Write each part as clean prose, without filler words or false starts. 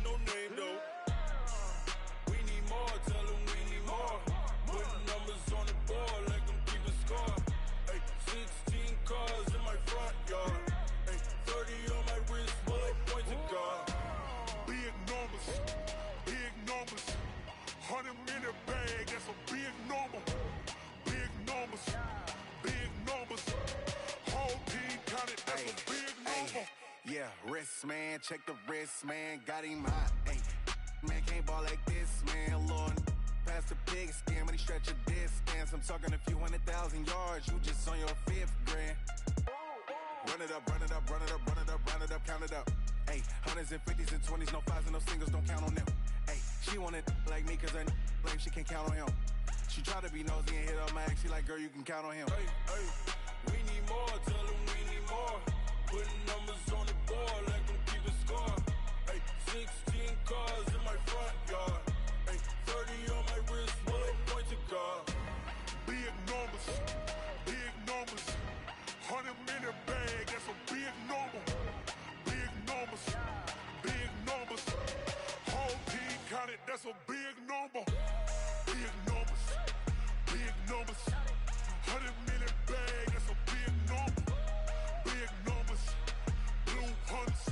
no name though. We need more, tell them we need more. Putting numbers on the board like I'm keeping score. Ay, 16 cars in my front yard. Ay, 30 on my wrist, bullet points of God. Big numbers, big numbers. 100 minute bag, that's a big number. Big numbers, big numbers. Whole team counted, that's a big number. Yeah, wrist man, check the wrist man, got him hot. Ayy, man can't ball like this, man. Lord, past the pig skin when he stretch a distance. I'm talking a few 100,000 yards, you just on your 5th grand. Run it up, run it up, run it up, run it up, run it up, count it up. Ayy, hundreds and 50s and 20s, no 5s and no singles, don't count on them. Ayy, she want it like me cause her lame, she can't count on him. She try to be nosy and hit up my ex, she like, girl, you can count on him. Hey, hey, we need more, tell them we need more. Putting numbers on the board like I'm keeping score. Ay, 16 cars in my front yard. Ay, 30 on my wrist, bullet points of God. Big numbers, big numbers. 100 minute bag, that's a big number. Big numbers, big numbers. Whole team counted, that's a big number. Big numbers, big numbers. 100 minute bag, that's a big number. Big numbers, blue hunts.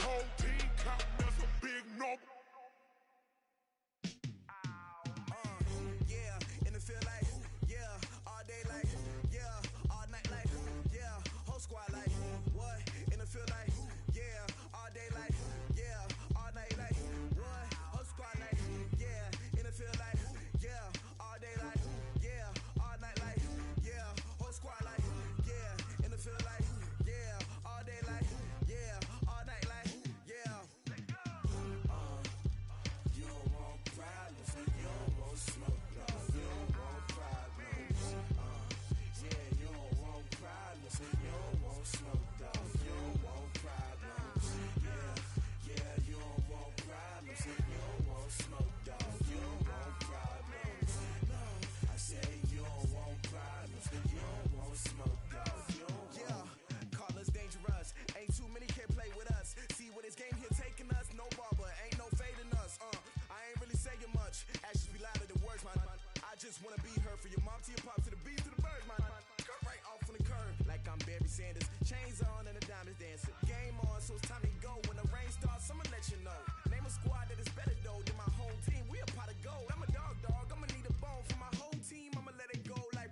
Whole team counting, that's a big number. Yeah, in the field like, yeah, all day like, yeah, all night like, yeah, whole squad like, what? In the field like, yeah, all day like, yeah, all night like, what? Whole squad like, yeah, in the field like, yeah, all day like, yeah, all night like, yeah, whole squad like, yeah, in the field like, yeah, all day like, yeah, all night like, yeah. You don't want problems, you don't want smoke, no. You don't want problems, yeah, you don't want problems, you don't want smoke, dog. You don't want problems, yeah, you don't want problems, you don't want smoke, dog. You don't want problems, no. I say you don't want problems, you don't want smoke, dog. You don't want. Call us dangerous, ain't too many can play with us. See what this game here taking us, no barber, ain't no fading us. I ain't really saying much, actions be louder than words, man. I just wanna be heard, for your mom to your pop, to the beat, to the birds, man. Cut right off on the curb, like I'm Barry Sanders. Chains on and the diamonds dancing. Game on, so it's time to go. When the rain starts, I'ma let you know. Name a squad that is better though than my home team. We a pot of gold. I'm a dog, I'ma need a bone for my whole team. I'ma let it go like,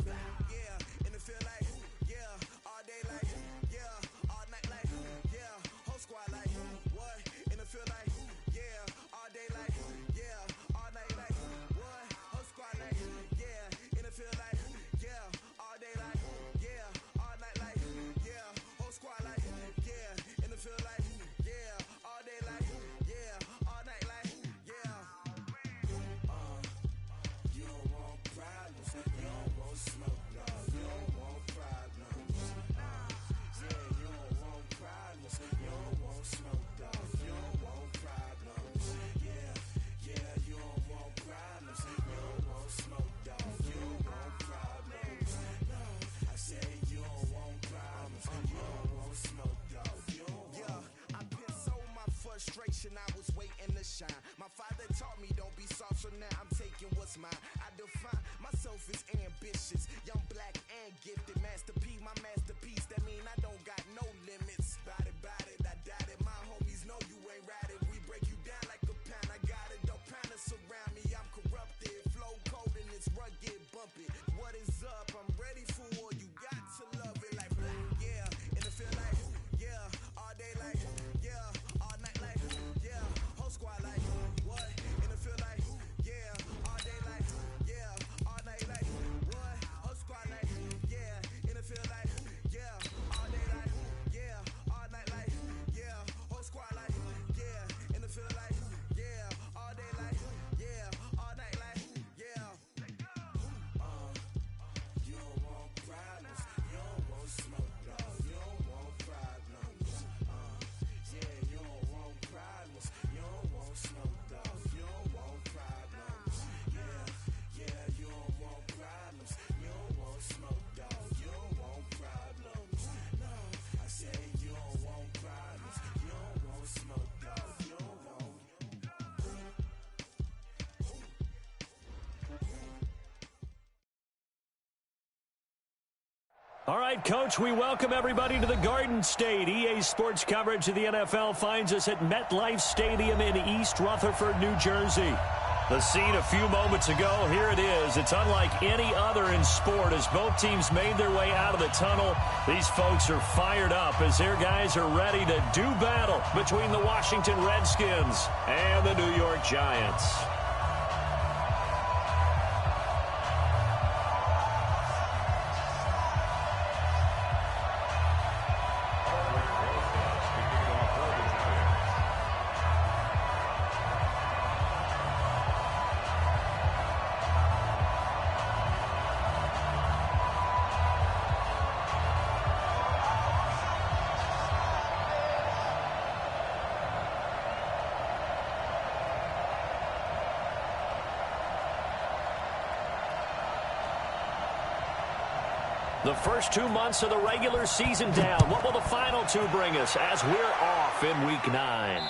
yeah, in the field like, yeah, all day like, yeah, all night like, yeah, whole squad like, what? In the field like, yeah, all day like, yeah, all night like, what? Whole squad like, yeah, in the field like, yeah, all day like, yeah, all night like, yeah, whole squad like, yeah, in the field like, yeah, all day like, yeah, all night like, yeah. You don't want problems, you don't want smoke, no. You don't want problems, yeah, you don't want problems, you don't want smoke, dog. You don't want problems, yeah, you don't want problems, you don't want smoke, dog. You don't want problems, no. I say you don't want problems, you don't want smoke, dog. You don't want. I put so my frustration, I was waiting to shine. My father taught me don't be soft, so now I'm taking what's mine. I define myself as ambitious, young, black, and gifted. Masterpiece, my masterpiece, that mean I don't got no limits. Bout it, I doubt it. My homies know you ain't ratted. We break you down like a pound. I got it, don't pound us around me. I'm corrupted, flow cold and it's rugged, bump it. What is up? I'm ready for war. You got to love it like, yeah, in the field like, yeah, all day like, yeah, all night like, yeah, whole squad like, what? In the field like, yeah, all day like, yeah, all night like, what? Whole squad like, yeah, in the field like, yeah, all day like, All right, Coach, we welcome everybody to the Garden State. EA Sports coverage of the NFL finds us at MetLife Stadium in East Rutherford, New Jersey. The scene a few moments ago, here it is. It's unlike any other in sport as both teams made their way out of the tunnel. These folks are fired up as their guys are ready to do battle between the Washington Redskins and the New York Giants. The first 2 months of the regular season down. What will the final 2 bring us as we're off in Week 9?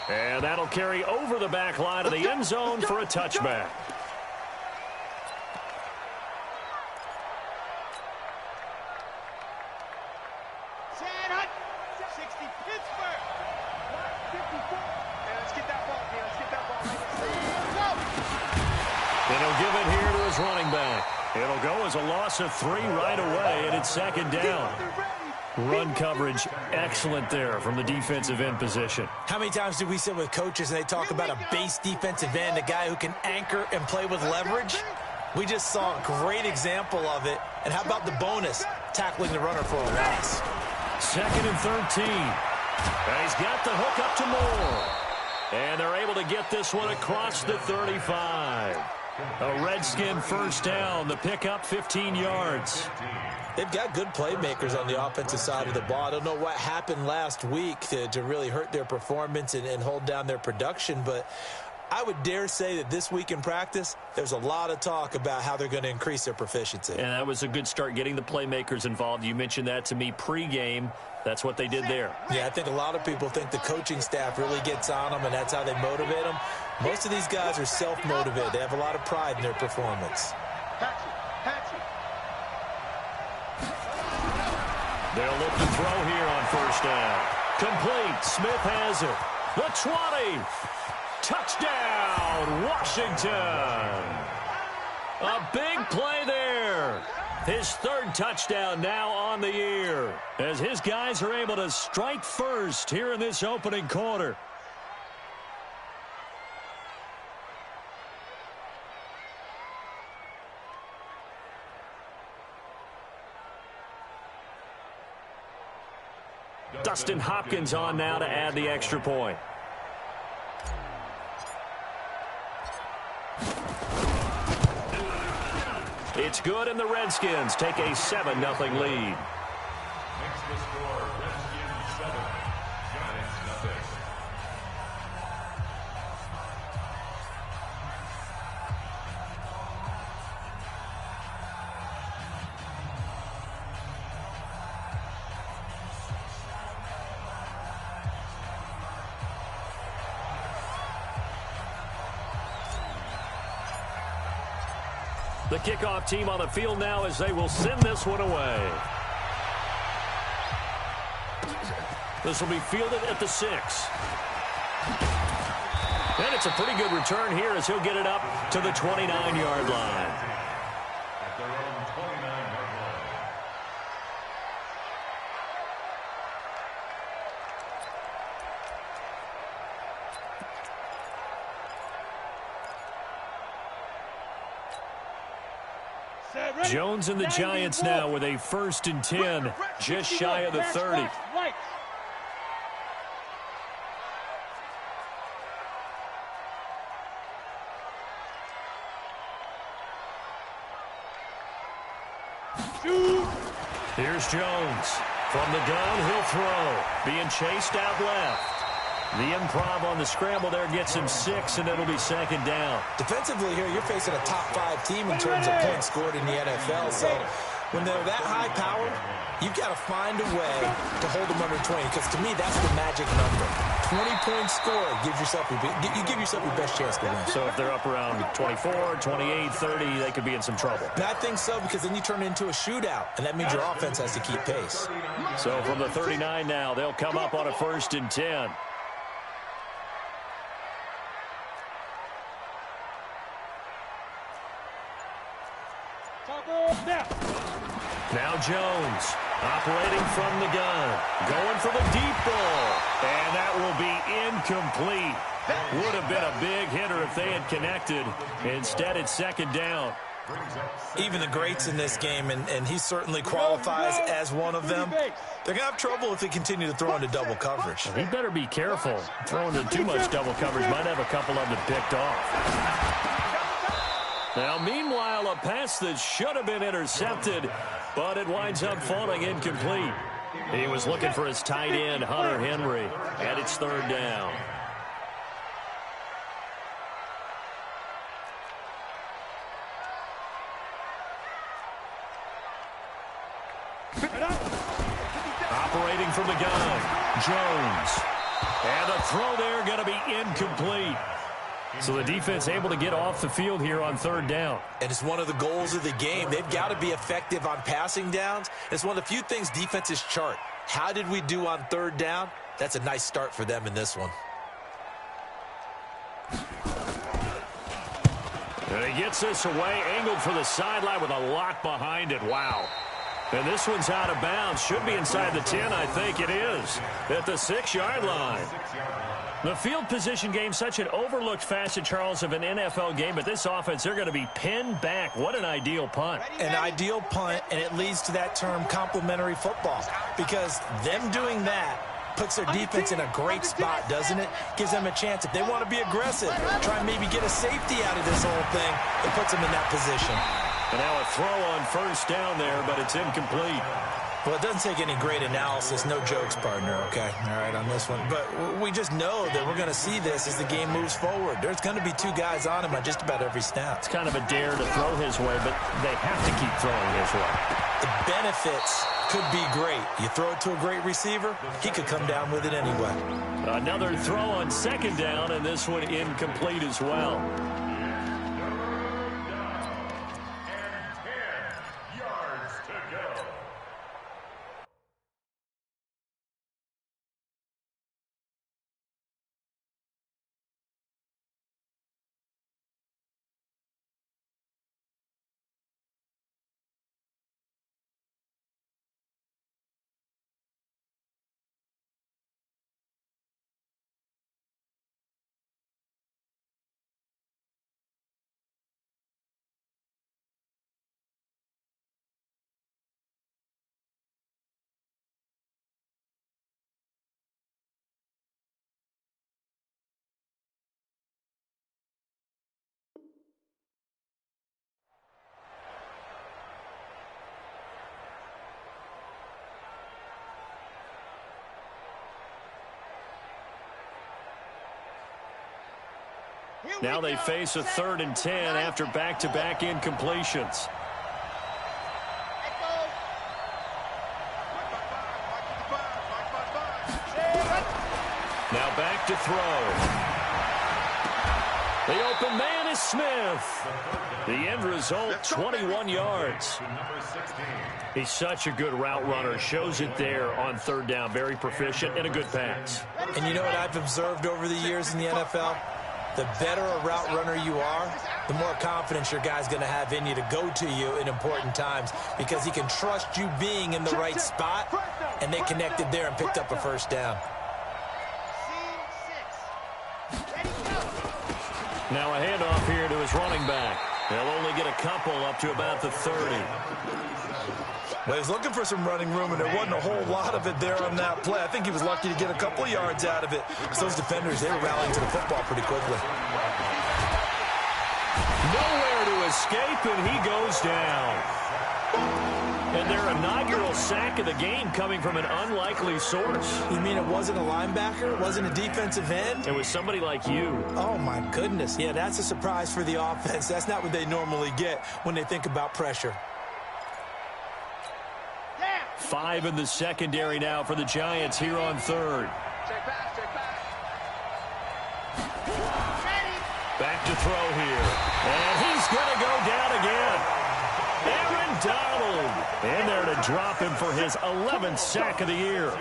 And that'll carry over the back line of the end zone for a touchback. And he'll give it here to his running back. It'll go as a loss of 3 right away, and it's second down. Run coverage excellent there from the defensive end position. How many times do we sit with coaches and they talk about a base defensive end, a guy who can anchor and play with leverage? We just saw a great example of it. And how about the bonus, tackling the runner for a loss? Second and 13. And he's got the hook up to Moore. And they're able to get this one across the 35. A Redskin first down. The pickup 15 yards. They've got good playmakers on the offensive side of the ball. I don't know what happened last week to really hurt their performance and hold down their production, but I would dare say that this week in practice, there's a lot of talk about how they're going to increase their proficiency. And that was a good start, getting the playmakers involved. You mentioned that to me pregame. That's what they did there. Yeah, I think a lot of people think the coaching staff really gets on them, and that's how they motivate them. Most of these guys are self-motivated. They have a lot of pride in their performance. They'll look to throw here on first down. Complete. Smith has it. The 20. Touchdown, Washington. A big play there. His 3rd touchdown now on the year as his guys are able to strike first here in this opening quarter. Dustin Hopkins on now to add the extra point. It's good, and the Redskins take a 7-0 lead. Makes the score Redskins 7, Giants 0. The kickoff team on the field now as they will send this one away. This will be fielded at the 6. And it's a pretty good return here as he'll get it up to the 29-yard line. At their own 29-yard line. Jones and the Giants now with a 1st and 10, just shy of the 30. Here's Jones. From the gun, he'll throw. Being chased out left. The improv on the scramble there gets him 6, and it'll be second down. Defensively here, you're facing a top 5 team in terms of points scored in the NFL, so when they're that high-powered, you've got to find a way to hold them under 20, because to me, that's the magic number. 20-point score, you give yourself your best chance to win. So if they're up around 24, 28, 30, they could be in some trouble. And I think so, because then you turn it into a shootout, and that means your offense has to keep pace. So from the 39 now, they'll come up on a 1st and 10. Now Jones, operating from the gun, going for the deep ball, and that will be incomplete. Would have been a big hitter if they had connected. Instead, it's 2nd down. Even the greats in this game, and he certainly qualifies as one of them, they're going to have trouble if they continue to throw into double coverage. He better be careful. Throwing into too much double coverage might have a couple of them picked off. Now, meanwhile, a pass that should have been intercepted, but it winds up falling incomplete. He was looking for his tight end, Hunter Henry, and it's 3rd down. Operating from the gun, Jones. And the throw there going to be incomplete. So the defense able to get off the field here on 3rd down. And it's one of the goals of the game. They've got to be effective on passing downs. It's one of the few things defenses chart. How did we do on 3rd down? That's a nice start for them in this one. And he gets this away, angled for the sideline with a lock behind it. Wow. And this one's out of bounds. Should be inside the 10, I think it is, at the 6-yard line. The field position game, such an overlooked facet, Charles, of an NFL game, but this offense, they're going to be pinned back. What an ideal punt. An ideal punt, and it leads to that term complementary football, because them doing that puts their defense in a great spot, doesn't it? Gives them a chance. If they want to be aggressive, try and maybe get a safety out of this whole thing, it puts them in that position. And now a throw on 1st down there, but it's incomplete. Well, it doesn't take any great analysis. No jokes, partner, okay? All right, on this one. But we just know that we're going to see this as the game moves forward. There's going to be 2 guys on him on just about every snap. It's kind of a dare to throw his way, but they have to keep throwing his way. The benefits could be great. You throw it to a great receiver, he could come down with it anyway. Another throw on 2nd down, and this one incomplete as well. Now they face a 3rd and 10 after back-to-back incompletions. Now back to throw. The open man is Smith. The end result, 21 yards. He's such a good route runner. Shows it there on 3rd down. Very proficient and a good pass. And you know what I've observed over the years in the NFL? The better a route runner you are, the more confidence your guy's going to have in you to go to you in important times, because he can trust you being in the right spot, and they connected there and picked up a 1st down. Now a handoff here to his running back. They'll only get a couple up to about the 30. Well, he was looking for some running room, and there wasn't a whole lot of it there on that play. I think he was lucky to get a couple of yards out of it, because those defenders, they were rallying to the football pretty quickly. Nowhere to escape, and he goes down. And their inaugural sack of the game coming from an unlikely source. You mean it wasn't a linebacker? It wasn't a defensive end? It was somebody like you. Oh, my goodness. Yeah, that's a surprise for the offense. That's not what they normally get when they think about pressure. 5 in the secondary now for the Giants here on third. Check back, check back. Back to throw here. And he's going to go down again. Aaron Donald in there to drop him for his 11th sack of the year.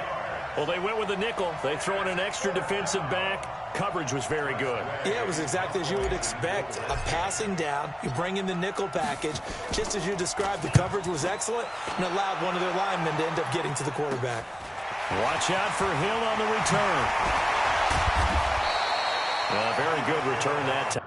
Well, they went with a nickel. They throw in an extra defensive back. Coverage was very good. Yeah, it was exactly as you would expect. A passing down, you bring in the nickel package. Just as you described, the coverage was excellent and allowed one of their linemen to end up getting to the quarterback. Watch out for Hill on the return. Very good return that time.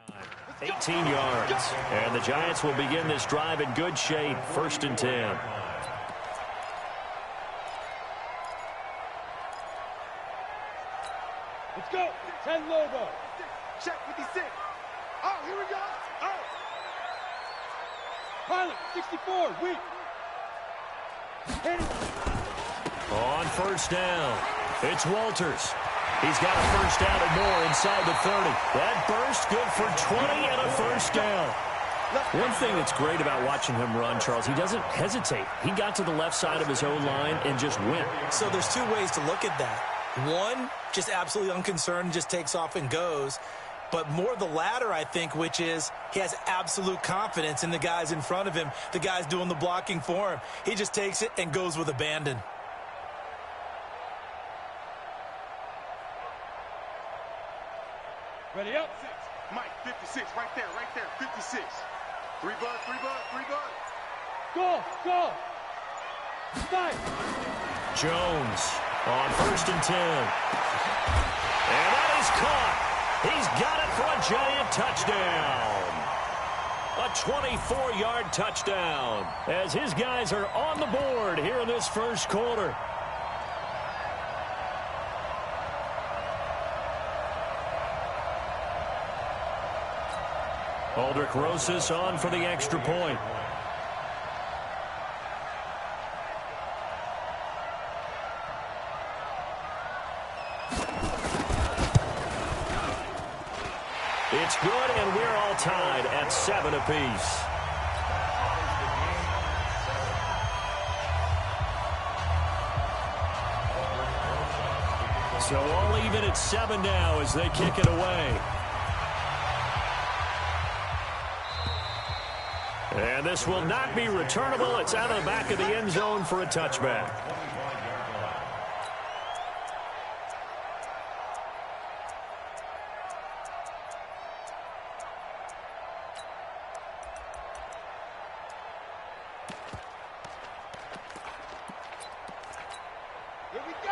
Time, 18 yards. And the Giants will begin this drive in good shape. 1st and 10. Let's go. 10 logo. Check 56. Oh, here we go. Oh. Pilot, 64. Weak. Hit it. On 1st down, it's Walters. He's got a 1st down and more inside the 30. That burst good for 20 and a 1st down. One thing that's great about watching him run, Charles, he doesn't hesitate. He got to the left side of his own line and just went. So there's 2 ways to look at that. One, just absolutely unconcerned, just takes off and goes. But more the latter, I think, which is he has absolute confidence in the guys in front of him, the guys doing the blocking for him. He just takes it and goes with abandon. Ready up. Mike, 56, right there, 56. 3 bud. Go, go. Stop. Jones on 1st and 10. And that is caught. He's got it for a Giant touchdown. A 24-yard touchdown as his guys are on the board here in this 1st quarter. Aldrich Rosas on for the extra point. It's good, and we're all tied at 7 apiece. So all even at 7 now as they kick it away. And this will not be returnable. It's out of the back of the end zone for a touchback.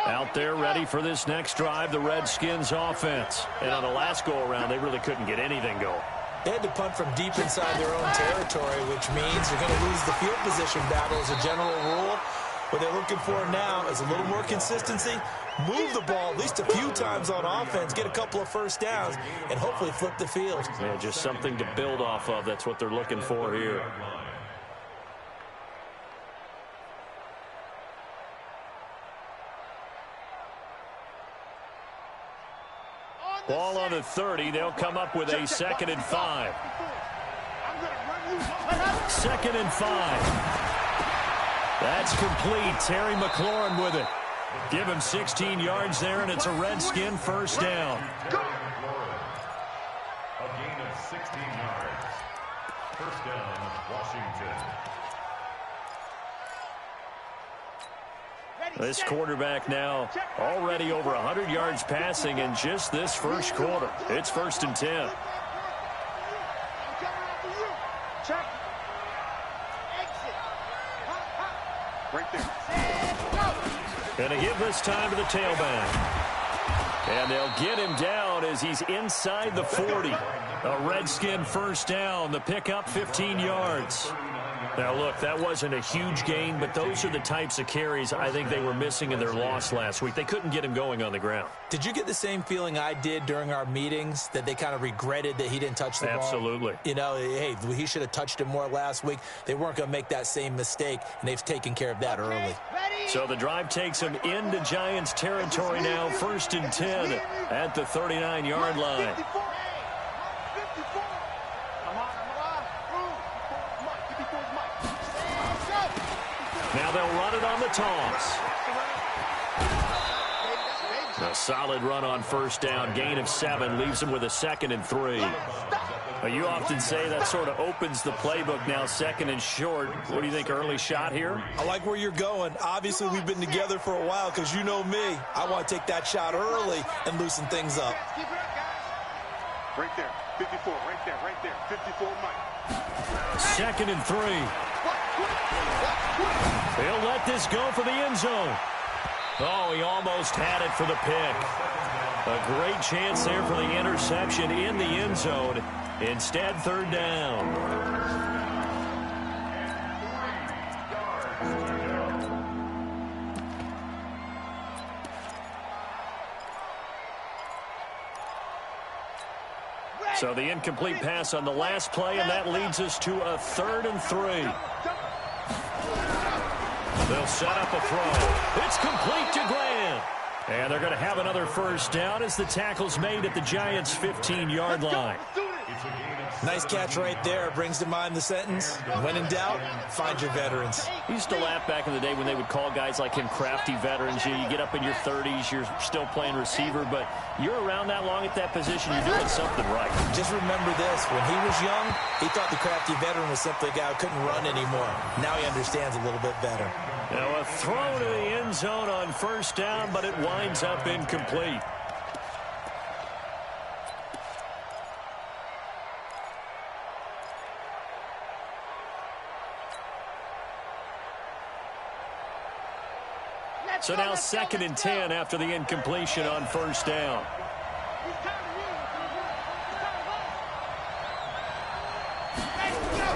Out there ready for this next drive, the Redskins offense. And on the last go-around, they really couldn't get anything going. They had to punt from deep inside their own territory, which means you're going to lose the field position battle as a general rule. What they're looking for now is a little more consistency, move the ball at least a few times on offense, get a couple of 1st downs, and hopefully flip the field. Yeah, just something to build off of. That's what they're looking for here. Ball on the 30. They'll come up with a 2nd and 5. 2nd and 5. That's complete. Terry McLaurin with it. Give him 16 yards there, and it's a Redskin 1st down. A gain of 16 yards. 1st down, Washington. This quarterback now already over 100 yards passing in just this first quarter. It's 1st and 10. Check. Exit. Right there. Going to give this time to the tailback. And they'll get him down as he's inside the 40. A Redskin first down. The pickup 15 yards. Now, look, that wasn't a huge gain, but those are the types of carries I think they were missing in their loss last week. They couldn't get him going on the ground. Did you get the same feeling I did during our meetings, that they kind of regretted that he didn't touch the ball? Absolutely. You know, hey, he should have touched it more last week. They weren't going to make that same mistake, and they've taken care of that early. So the drive takes him into Giants territory now, 1st and 10 at the 39-yard line. Now they'll run it on the toss. A solid run on first down. Gain of 7 leaves him with a 2nd and 3. You often say that sort of opens the playbook now, 2nd and short. What do you think, early shot here? I like where you're going. Obviously, we've been together for a while because you know me. I want to take that shot early and loosen things up. Right there. 54. Right there. 54, Mike. 2nd and 3. He'll let this go for the end zone. Oh, he almost had it for the pick. A great chance there for the interception in the end zone. Instead, 3rd down. So the incomplete pass on the last play, and that leads us to a 3rd and 3. They'll set up a throw. It's complete to Grant. And they're going to have another first down as the tackle's made at the Giants' 15-yard line. Nice catch right there. Brings to mind the sentence, when in doubt, find your veterans. We used to laugh back in the day when they would call guys like him crafty veterans. You get up in your 30s, you're still playing receiver, but you're around that long at that position, you're doing something right. Just remember this. When he was young, he thought the crafty veteran was simply a guy who couldn't run anymore. Now he understands a little bit better. Now a throw to the end zone on first down, but it winds up incomplete. So now 2nd and 10 after the incompletion on first down.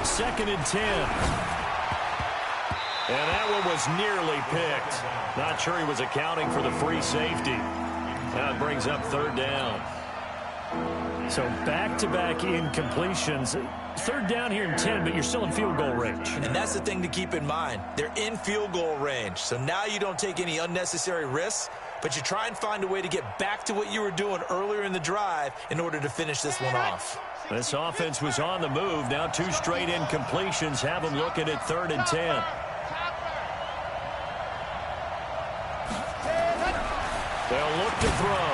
Second and 10. And that one was nearly picked. Not sure he was accounting for the free safety. That brings up 3rd down. So back-to-back incompletions. 3rd down here in 10, but you're still in field goal range. And that's the thing to keep in mind. They're in field goal range. So now you don't take any unnecessary risks, but you try and find a way to get back to what you were doing earlier in the drive in order to finish this one off. This offense was on the move. Now 2 straight incompletions have them looking at 3rd and 10. They'll look to throw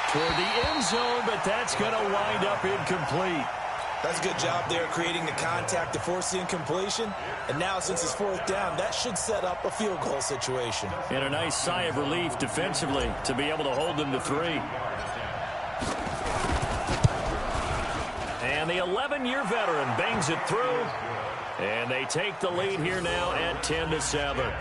toward the end zone, but that's going to wind up incomplete. That's a good job there creating the contact to force the incompletion. And now, since it's 4th down, that should set up a field goal situation. And a nice sigh of relief defensively to be able to hold them to 3. And the 11-year veteran bangs it through. And they take the lead here now at 10-7.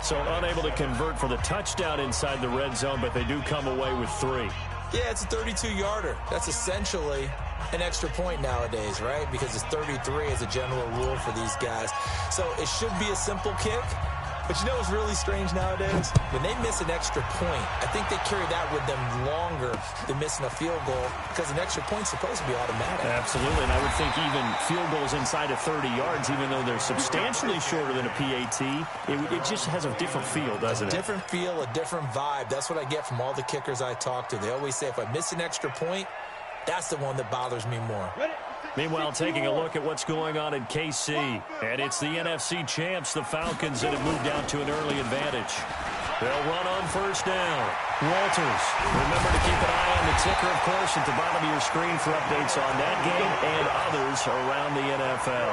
So unable to convert for the touchdown inside the red zone, but they do come away with 3. Yeah, it's a 32-yarder. That's essentially an extra point nowadays, right? Because it's 33 as a general rule for these guys. So it should be a simple kick. But you know what's really strange nowadays? When they miss an extra point, I think they carry that with them longer than missing a field goal because an extra point's supposed to be automatic. Absolutely, and I would think even field goals inside of 30 yards, even though they're substantially shorter than a PAT, it just has a different feel, doesn't it? A different feel, a different vibe. That's what I get from all the kickers I talk to. They always say if I miss an extra point, that's the one that bothers me more. Meanwhile, taking a look at what's going on in KC. And it's the NFC champs, the Falcons, that have moved out to an early advantage. They'll run on first down. Walters. Remember to keep an eye on the ticker, of course, at the bottom of your screen for updates on that game and others around the NFL.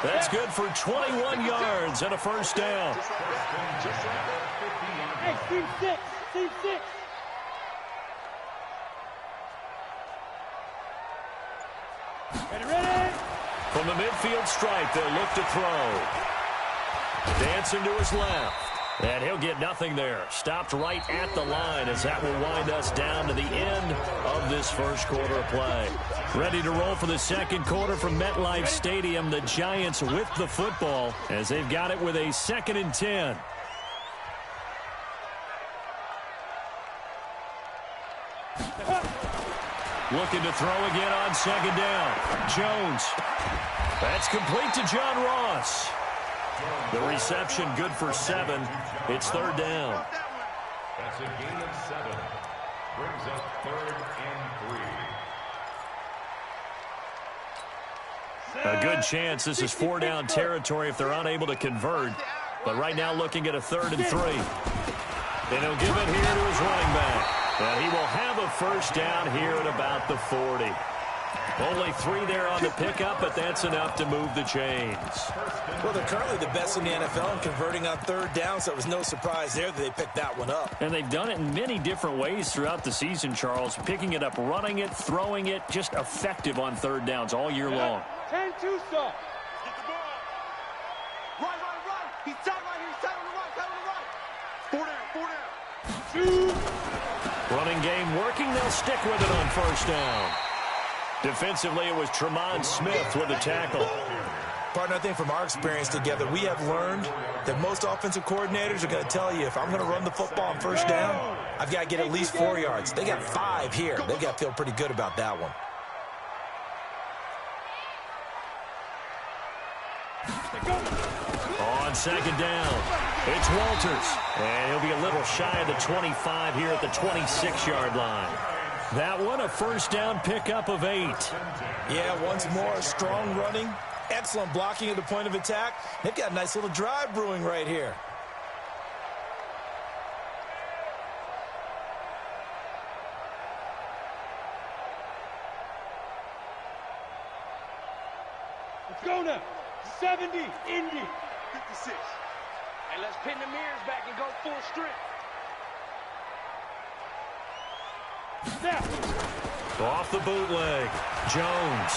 That's good for 21 yards and a first down. Hey, team 6. Team 6. Ready? From the midfield stripe, they'll look to throw. Dancing to his left. And he'll get nothing there. Stopped right at the line as that will wind us down to the end of this first quarter of play. Ready to roll for the second quarter from MetLife Stadium. The Giants with the football as they've got it with a 2nd and 10. Looking to throw again on 2nd down. Jones. That's complete to John Ross. The reception good for 7. It's 3rd down. That's a gain of 7. Brings up 3rd and 3. A good chance this is 4-down territory if they're unable to convert. But right now looking at a 3rd and 3. And he'll give it here to his running back. And he will have a first down here at about the 40. Only 3 there on the pickup, but that's enough to move the chains. Well, they're currently the best in the NFL in converting on 3rd down, so it was no surprise there that they picked that one up. And they've done it in many different ways throughout the season, Charles. Picking it up, running it, throwing it, just effective on 3rd downs all year long. 10-2, sir. Get the ball. Right. He's tight right here. He's tight on the right. 4 down. 2. Running game working. They'll stick with it on first down. Defensively, it was Tremont Smith with the tackle. Partner, I think from our experience together, we have learned that most offensive coordinators are going to tell you, if I'm going to run the football on first down, I've got to get at least 4 yards. They got 5 here. They've got to feel pretty good about that one. On 2nd down, it's Walters. And he'll be a little shy of the 25 here at the 26-yard line. That one, a first down pickup of 8. Yeah, once more, strong running, excellent blocking at the point of attack. They've got a nice little drive brewing right here. Let's go now. 70, Indy. 56. And let's pin the mirrors back and go full strength. Snap. Off the bootleg, Jones.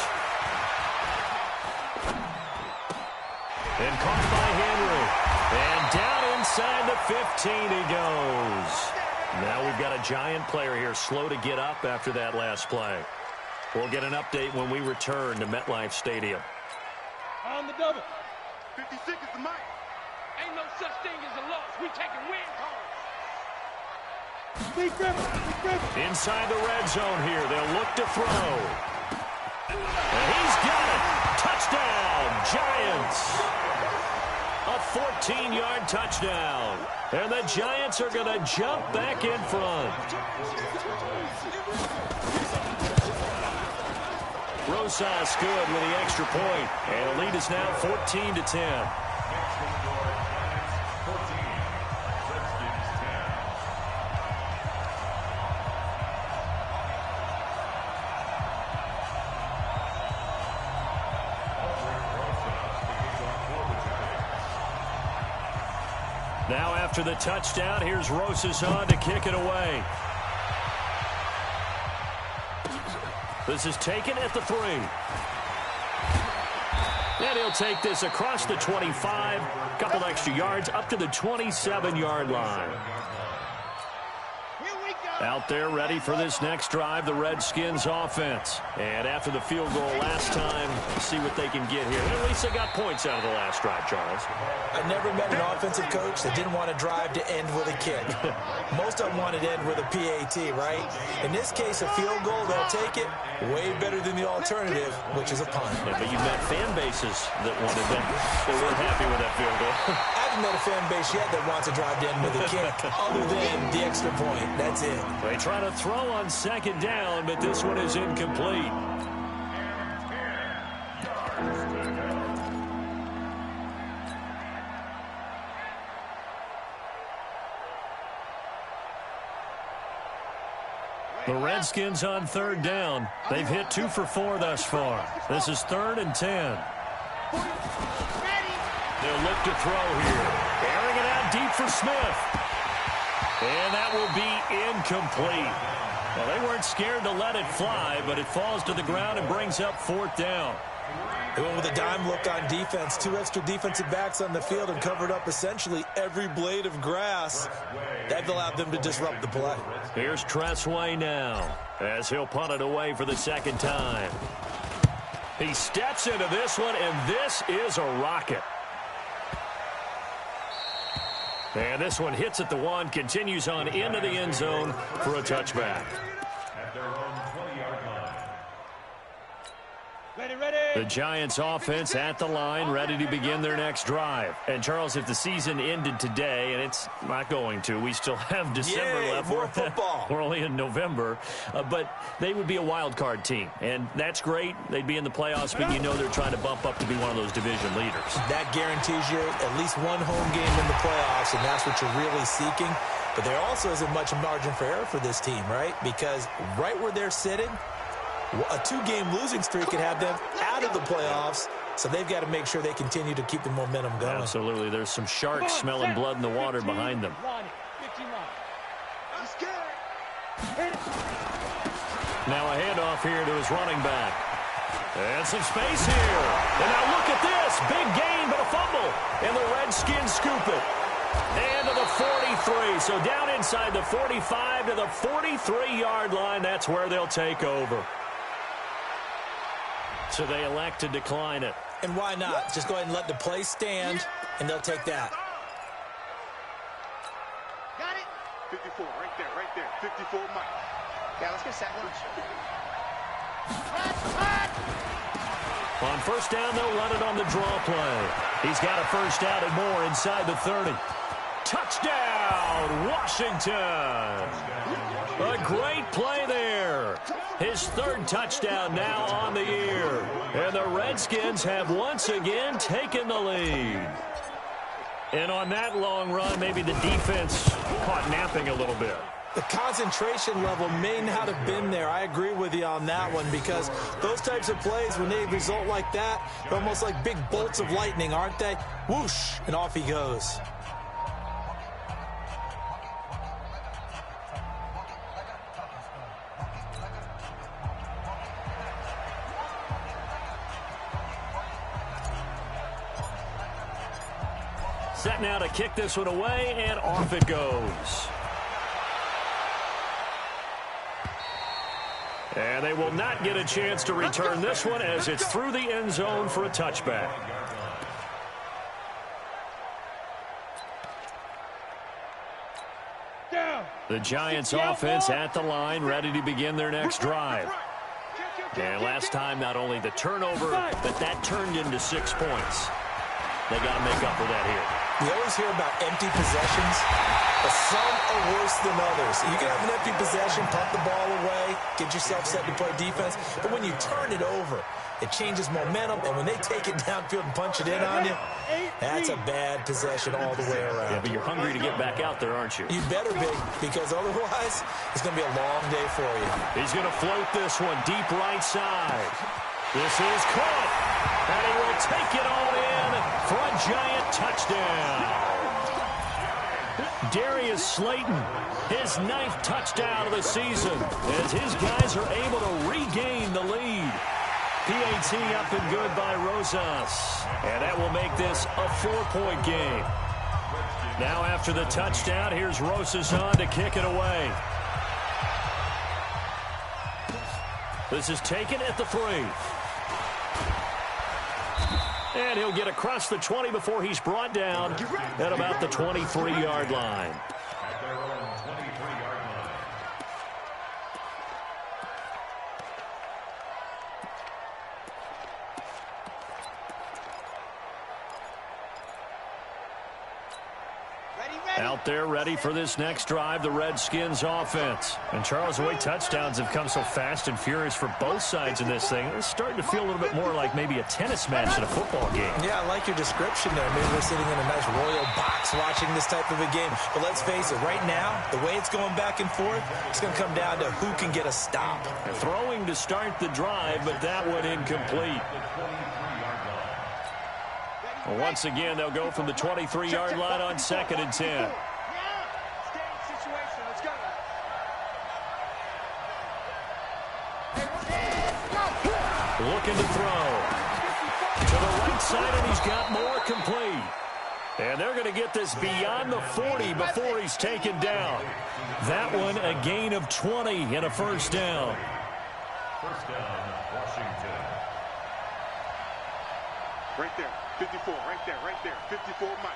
And caught by Henry. And down inside the 15 he goes. Now we've got a Giant player here slow to get up after that last play. We'll get an update when we return to MetLife Stadium. On the double. 56 is the mic. Ain't no such thing as a loss. We taking win calls. Inside the red zone here. They'll look to throw. And he's got it. Touchdown, Giants. A 14-yard touchdown. And the Giants are going to jump back in front. Rosas good with the extra point. And the lead is now 14-10. Now after the touchdown, here's Rosas on to kick it away. This is taken at the 3. And he'll take this across the 25. Couple extra yards up to the 27-yard line. Out there ready for this next drive, the Redskins offense. And after the field goal last time, see what they can get here. And at least they got points out of the last drive, Charles. I never met an offensive coach that didn't want to drive to end with a kick. Most of them wanted to end with a PAT, right? In this case, a field goal, they'll take it. Way better than the alternative, which is a punt. Yeah, but you met fan bases that wanted that. They weren't happy with that field goal. I haven't met a fan base yet that wants to drive to end with a kick, other than the extra point. That's it. They try to throw on 2nd down, but this one is incomplete. The Redskins on 3rd down. They've hit 2 for 4 thus far. This is 3rd and 10. They'll look to throw here. Airing it out deep for Smith. And that will be incomplete. Well, they weren't scared to let it fly, but it falls to the ground and brings up 4th down. They went with a dime look on defense. 2 extra defensive backs on the field and covered up essentially every blade of grass. That allowed them to disrupt the play. Here's Tressway now as he'll punt it away for the 2nd time. He steps into this one, and this is a rocket. And this one hits at the 1, continues on into the end zone for a touchback. At their own 20-yard line. The Giants offense at the line, ready to begin their next drive. And, Charles, if the season ended today, and it's not going to, we still have December left. More football. We're only in November. But they would be a wild card team. And that's great. They'd be in the playoffs, but you know they're trying to bump up to be one of those division leaders. That guarantees you at least one home game in the playoffs, and that's what you're really seeking. But there also isn't much margin for error for this team, right? Because right where they're sitting, a 2-game losing streak could have them out of the playoffs, so they've got to make sure they continue to keep the momentum going. Absolutely. There's some sharks smelling blood in the water behind them. Now a handoff here to his running back. And some space here. And now look at this. Big gain, but a fumble. And the Redskins scoop it. And to the 43. So down inside the 45 to the 43-yard line. That's where they'll take over. So they elect to decline it. And why not? Just go ahead and let the play stand, and they'll take that. Got it. 54, right there. 54, Mike. Yeah, let's get set lunch. On 1st down, they'll run it on the draw play. He's got a 1st down and more inside the 30. Touchdown, Washington. A great play there. His 3rd touchdown now on the year. And the Redskins have once again taken the lead. And on that long run, maybe the defense caught napping a little bit. The concentration level may not have been there. I agree with you on that one, because those types of plays, when they result like that, they're almost like big bolts of lightning, aren't they? Whoosh, and off he goes. Set now to kick this one away, and off it goes. And they will not get a chance to return this one as it's through the end zone for a touchback. The Giants offense at the line, ready to begin their next drive. And last time, not only the turnover, but that turned into 6 points. They got to make up for that here. We always hear about empty possessions, but some are worse than others. You can have an empty possession, pump the ball away, get yourself set to play defense, but when you turn it over, it changes momentum, and when they take it downfield and punch it in on you, that's a bad possession all the way around. Yeah, but you're hungry to get back out there, aren't you? You better be, because otherwise, it's going to be a long day for you. He's going to float this one deep right side. This is caught, and he will take it all in for a Giant touchdown. Darius Slayton, his 9th touchdown of the season, as his guys are able to regain the lead. PAT up and good by Rosas, and that will make this a 4-point game. Now after the touchdown, here's Rosas on to kick it away. This is taken at the 3. And he'll get across the 20 before he's brought down at about the 23-yard line. At their own 23-yard line. Out there ready for this next drive, the Redskins offense. And Charles, the way touchdowns have come so fast and furious for both sides in this thing, it's starting to feel a little bit more like maybe a tennis match in a football game. Yeah, I like your description there. Maybe we're sitting in a nice royal box watching this type of a game. But let's face it, right now, the way it's going back and forth, it's going to come down to who can get a stop. Throwing to start the drive, but that one incomplete. Well, once again, they'll go from the 23-yard line on 2nd and 10. Stay in situation. Let's go. Looking to throw. To the right side, and he's got more, complete. And they're going to get this beyond the 40 before he's taken down. That one, a gain of 20 and a first down. First down, Washington. Right there, 54, right there, 54, Mike.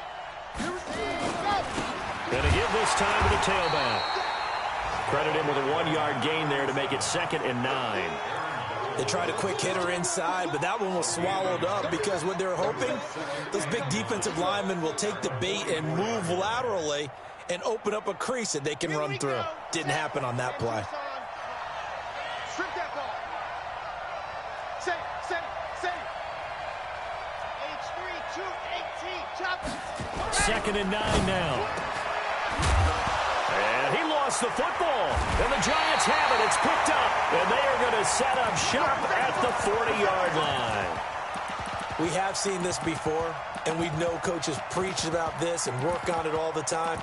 Going to give this time to the tailback. Credit him with a 1-yard gain there to make it 2nd and 9. They tried a quick hitter inside, but that one was swallowed up because what they're hoping, those big defensive linemen will take the bait and move laterally and open up a crease that they can run through. Didn't happen on that play. Strip that ball. Say. H3, 2, 18, chop. 2nd and 9 now. And he lost the football. And the Giants have it. It's picked up. And they are going to set up shop at the 40-yard line. We have seen this before, and we know coaches preach about this and work on it all the time.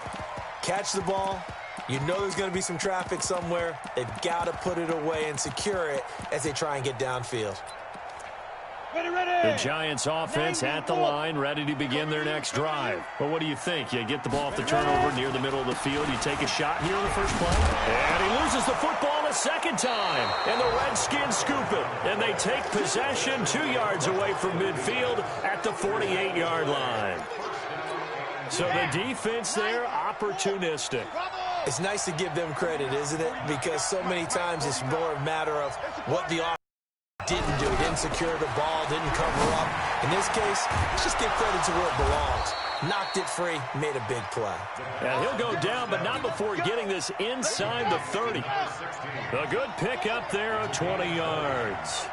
Catch the ball. You know there's going to be some traffic somewhere. They've got to put it away and secure it as they try and get downfield. The Giants offense at the line, ready to begin their next drive. But what do you think? You get the ball off the turnover near the middle of the field. You take a shot here in the first play. And he loses the football a second time. And the Redskins scoop it. And they take possession 2 yards away from midfield at the 48-yard line. So the defense there, opportunistic. It's nice to give them credit, isn't it? Because so many times it's more a matter of what the offense didn't do. Didn't secure the ball, didn't cover up. In this case, let's just give credit to where it belongs. Knocked it free, made a big play. And he'll go down, but not before getting this inside the 30. A good pickup there of 20 yards.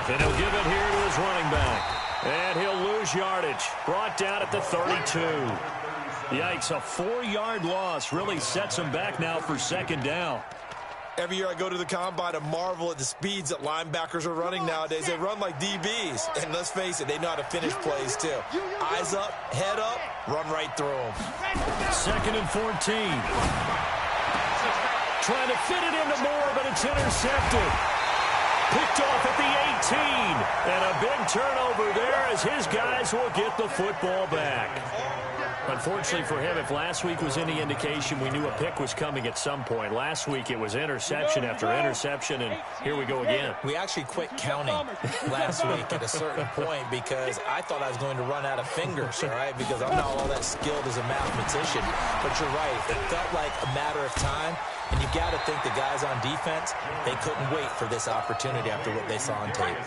And he'll give it here to his running back. And he'll lose yardage. Brought down at the 32. Yikes, a 4-yard loss really sets him back now for 2nd down. Every year I go to the combine and marvel at the speeds that linebackers are running nowadays. They run like DBs. And let's face it, they know how to finish plays too. Eyes up, head up, run right through them. 2nd and 14. Trying to fit it into Moore, but it's intercepted. Picked off at the 18. And a big turnover there as his guys will get the football back. Unfortunately for him, if last week was any indication, we knew a pick was coming at some point. Last week it was interception after interception, and here we go again. We actually quit counting last week at a certain point because I thought I was going to run out of fingers, all right, because I'm not all that skilled as a mathematician. But you're right. It felt like a matter of time, and you got to think the guys on defense, they couldn't wait for this opportunity after what they saw on tape.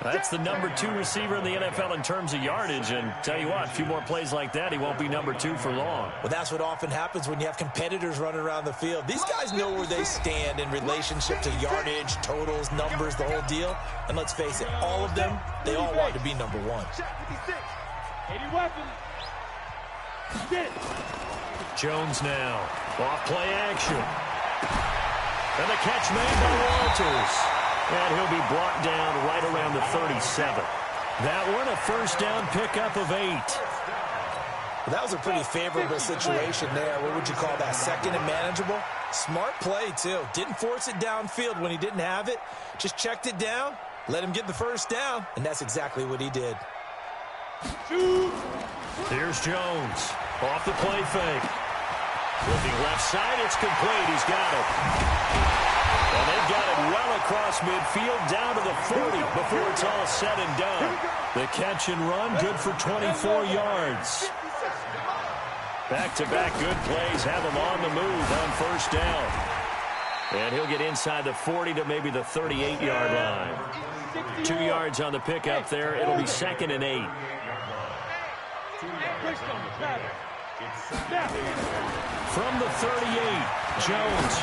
That's the number 2 receiver in the NFL in terms of yardage, and tell you what, a few more plays like that, he won't be number 2 for long. Well, that's what often happens when you have competitors running around the field. These guys know where they stand in relationship to yardage, totals, numbers, the whole deal. And let's face it, all of them, they all want to be number 1. 80 weapons. Jones now, off play action. And the catch made by Walters. And he'll be brought down right around the 37. That one, a first down pickup of 8. Well, that was a pretty favorable situation there. What would you call that? 2nd and manageable? Smart play, too. Didn't force it downfield when he didn't have it. Just checked it down, let him get the first down, and that's exactly what he did. Here's Jones. Off the play fake. Looking left side, it's complete. He's got it. And they've got it well across midfield, down to the 40 before it's all said and done. The catch and run, good for 24 yards. Back-to-back good plays have him on the move on first down. And he'll get inside the 40 to maybe the 38-yard line. 2 yards on the pickup there. It'll be 2nd and 8. From the 38, Jones.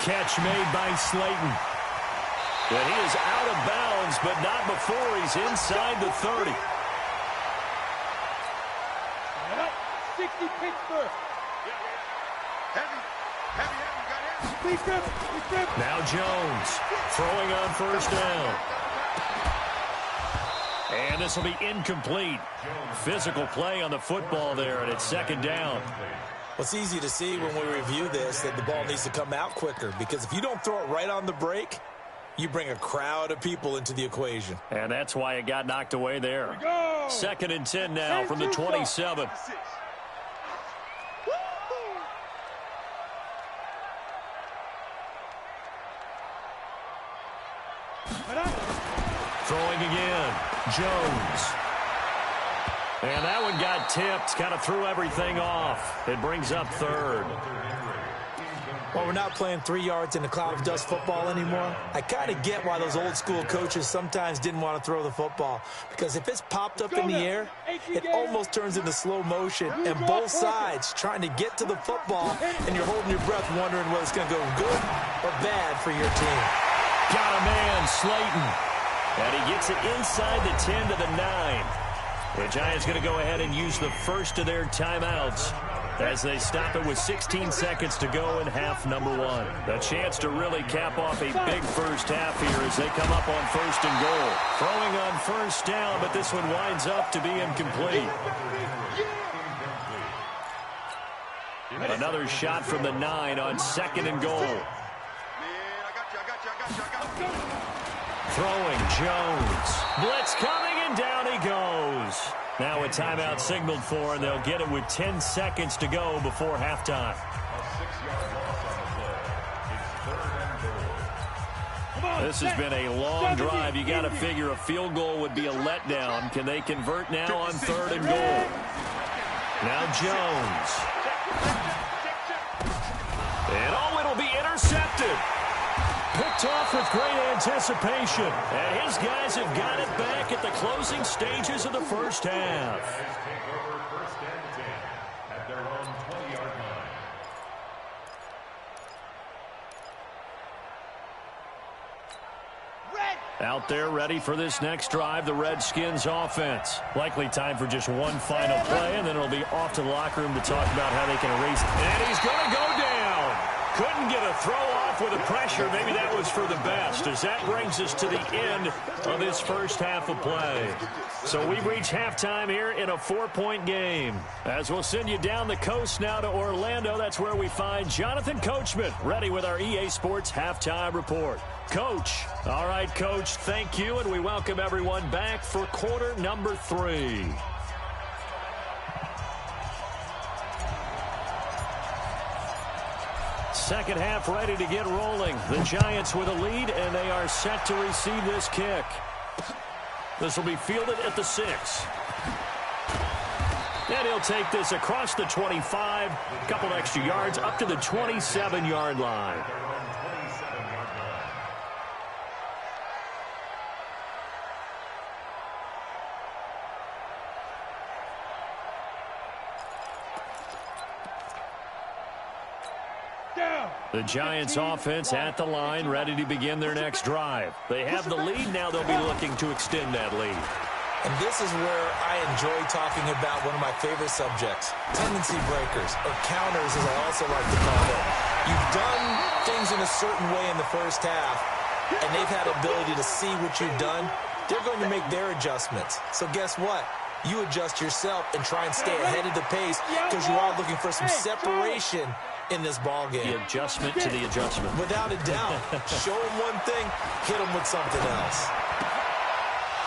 Catch made by Slayton. And he is out of bounds, but not before he's inside the 30. 60 Pittsburgh. Now Jones throwing on first down. And this will be incomplete. Physical play on the football there, and it's second down. Well, it's easy to see when we review this that the ball needs to come out quicker, because if you don't throw it right on the break, you bring a crowd of people into the equation. And that's why it got knocked away there. Second and 10 now from the 27. Throwing again, Jones. And that one got tipped, kind of threw everything off. It brings up third. Well, we're not playing 3 yards in a cloud of dust football anymore. I kind of get why those old school coaches sometimes didn't want to throw the football, because if it's popped up in the air, it almost turns into slow motion, and both sides trying to get to the football, and you're holding your breath wondering whether it's going to go good or bad for your team. Got a man, Slayton. And he gets it inside the 10 to the 9. The Giants going to go ahead and use the first of their timeouts as they stop it with 16 seconds to go in half number 1. A chance to really cap off a big first half here as they come up on first and goal. Throwing on first down, but this one winds up to be incomplete. Another shot from the 9 on second and goal. Throwing, Jones. Blitz coming, and down he goes. Now a timeout signaled for, and they'll get it with 10 seconds to go before halftime. This has been a long drive. You got to figure a field goal would be a letdown. Can they convert now on third and goal? Now Jones. And it'll be intercepted. Picked off with great anticipation. And his guys have got it back at the closing stages of the first half. Take over first and 10 at their own 20-yard line. Out there ready for this next drive, the Redskins offense. Likely time for just one final play, and then it'll be off to the locker room to talk about how they can erase it. And he's going to go down. Couldn't get a throw off with the pressure. Maybe that was for the best, as that brings us to the end of this first half of play. So we've reached halftime here in a 4-point game. As we'll send you down the coast now to Orlando, that's where we find Jonathan Coachman, ready with our EA Sports halftime report. Coach. All right, Coach, thank you, and we welcome everyone back for quarter number 3. Second half ready to get rolling. The Giants with a lead, and they are set to receive this kick. This will be fielded at the 6. And he'll take this across the 25, a couple extra yards, up to the 27-yard line. The Giants offense at the line, ready to begin their next drive. They have the lead. Now they'll be looking to extend that lead. And this is where I enjoy talking about one of my favorite subjects, tendency breakers, or counters as I also like to call them. You've done things in a certain way in the first half, and they've had the ability to see what you've done. They're going to make their adjustments. So guess what? You adjust yourself and try and stay ahead of the pace, because you are looking for some separation in this ball game. The adjustment to the adjustment. Without a doubt. Show them one thing, hit them with something else.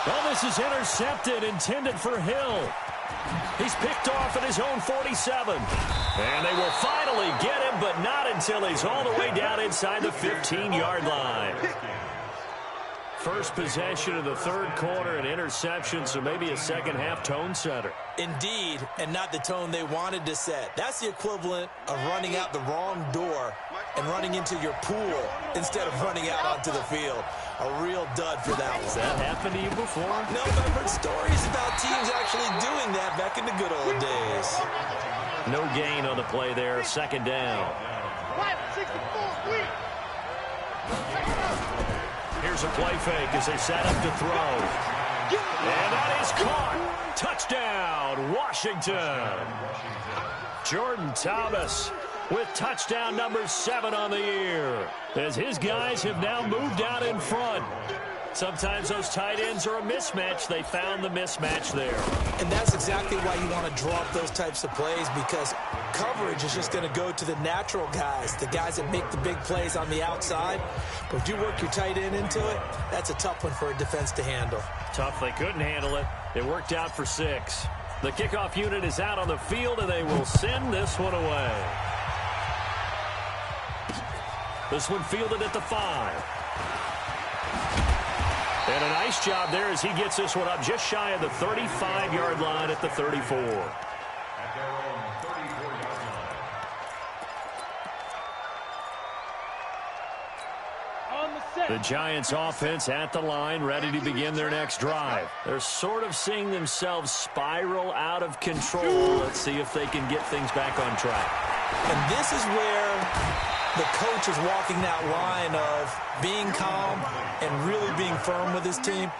Well, this is intercepted, intended for Hill. He's picked off at his own 47. And they will finally get him, but not until he's all the way down inside the 15-yard line. First possession of the third quarter, an interception, so maybe a second-half tone setter. Indeed, and not the tone they wanted to set. That's the equivalent of running out the wrong door and running into your pool instead of running out onto the field. A real dud for that one. Has that happened to you before? No, but I've heard stories about teams actually doing that back in the good old days. No gain on the play there, second down. Here's a play fake as they set up to throw. And that is caught. Touchdown, Washington. Jordan Thomas with touchdown number 7 on the year, as his guys have now moved out in front. Sometimes those tight ends are a mismatch. They found the mismatch there. And that's exactly why you want to draw up those types of plays, because coverage is just going to go to the natural guys, the guys that make the big plays on the outside. But if you work your tight end into it, that's a tough one for a defense to handle. Tough. They couldn't handle it. It worked out for 6. The kickoff unit is out on the field, and they will send this one away. This one fielded at the 5. And a nice job there as he gets this one up just shy of the 35-yard line at the 34. At their own 34-yard line. On the set. The Giants offense at the line, ready to begin their next drive. They're sort of seeing themselves spiral out of control. Let's see if they can get things back on track. And this is where the coach is walking that line of being calm and really being firm with his team.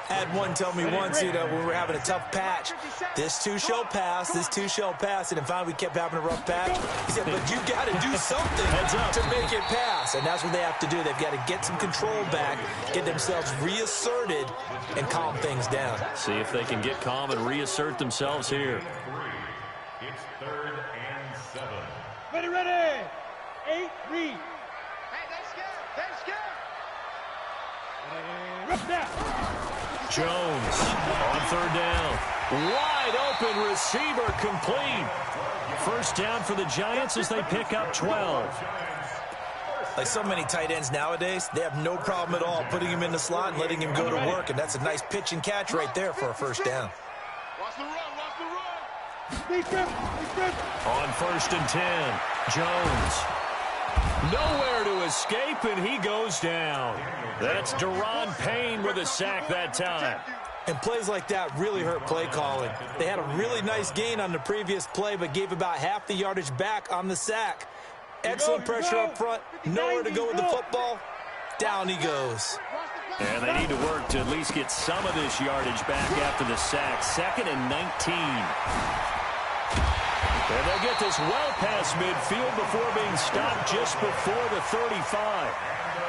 I had one tell me once, when we were having a tough patch, this too shall pass, this too shall pass. And finally we kept having a rough patch. He said, but you got to do something to make it pass. And that's what they have to do. They've got to get some control back, get themselves reasserted, and calm things down. See if they can get calm and reassert themselves here. It's 3rd and 7. Ready, ready. 8, read. Hey, they scared. They scared. Rip that. Jones on 3rd down. Wide open receiver complete. First down for the Giants as they pick up 12. Like so many tight ends nowadays, they have no problem at all putting him in the slot and letting him go to work. And that's a nice pitch and catch right there for a first down. Watch the run. Watch the run. On 1st and 10, Jones. Nowhere to escape, and he goes down. That's Deron Payne with a sack that time. And plays like that really hurt play calling. They had a really nice gain on the previous play, but gave about half the yardage back on the sack. Excellent pressure up front. Nowhere to go with the football. Down he goes. And they need to work to at least get some of this yardage back after the sack. 2nd and 19. And they'll get this well past midfield before being stopped just before the 35.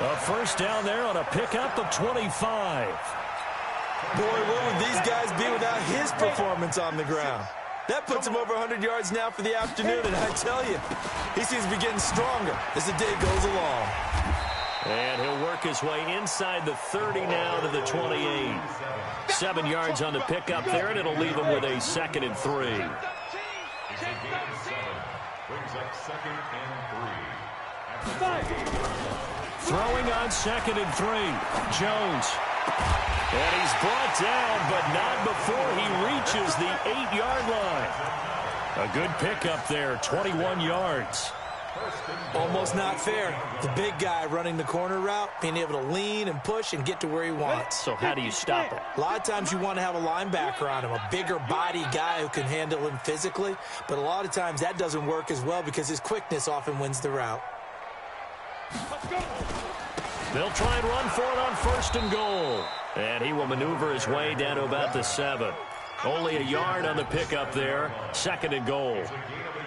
A first down there on a pickup of 25. Boy, what would these guys be without his performance on the ground? That puts him over 100 yards now for the afternoon, and I tell you, he seems to be getting stronger as the day goes along. And he'll work his way inside the 30 now to the 28. 7 yards on the pickup there, and it'll leave him with a 2nd and 3. It's a gain of 7. Brings up 2nd and 3. Throwing on 2nd and 3. Jones. And he's brought down, but not before he reaches the 8-yard line. A good pickup there, 21 yards. Almost not fair. The big guy running the corner route, being able to lean and push and get to where he wants. So how do you stop it? A lot of times you want to have a linebacker on him, a bigger body guy who can handle him physically. But a lot of times that doesn't work as well because his quickness often wins the route. They'll try and run for it on 1st and goal. And he will maneuver his way down to about the 7. Only a yard on the pickup there. 2nd and goal.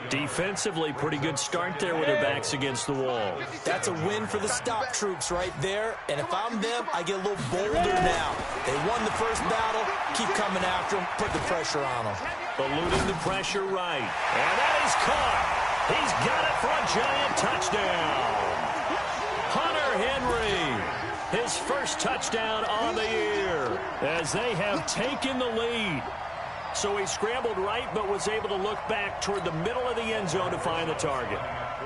Defensively, pretty good start there with their backs against the wall. That's a win for the stop troops right there. And if I'm them, I get a little bolder now. They won the first battle. Keep coming after them. Put the pressure on them. Eluding the pressure right. And that is caught. He's got it for a Giant touchdown. Hunter Henry, his first touchdown on the year as they have taken the lead. So he scrambled right but was able to look back toward the middle of the end zone to find the target.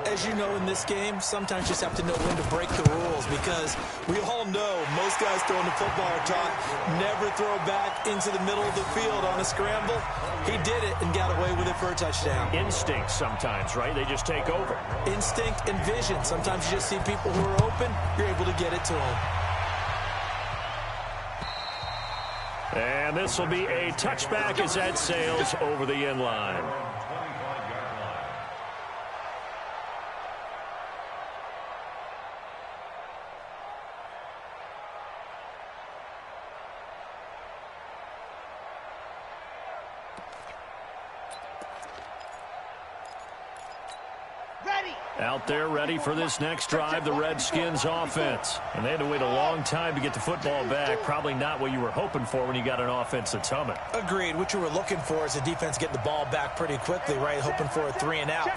As you know, in this game, sometimes you just have to know when to break the rules because we all know most guys throwing the football are taught never throw back into the middle of the field on a scramble. He did it and got away with it for a touchdown. Instinct sometimes, right? They just take over. Instinct and vision. Sometimes you just see people who are open, you're able to get it to them. And this will be a touchback as that sails over the end line. Ready. Out there ready for this next drive, the Redskins offense. And they had to wait a long time to get the football back. Probably not what you were hoping for when you got an offense that's humming. Agreed. What you were looking for is the defense getting the ball back pretty quickly, right? Hoping for a 3 and out.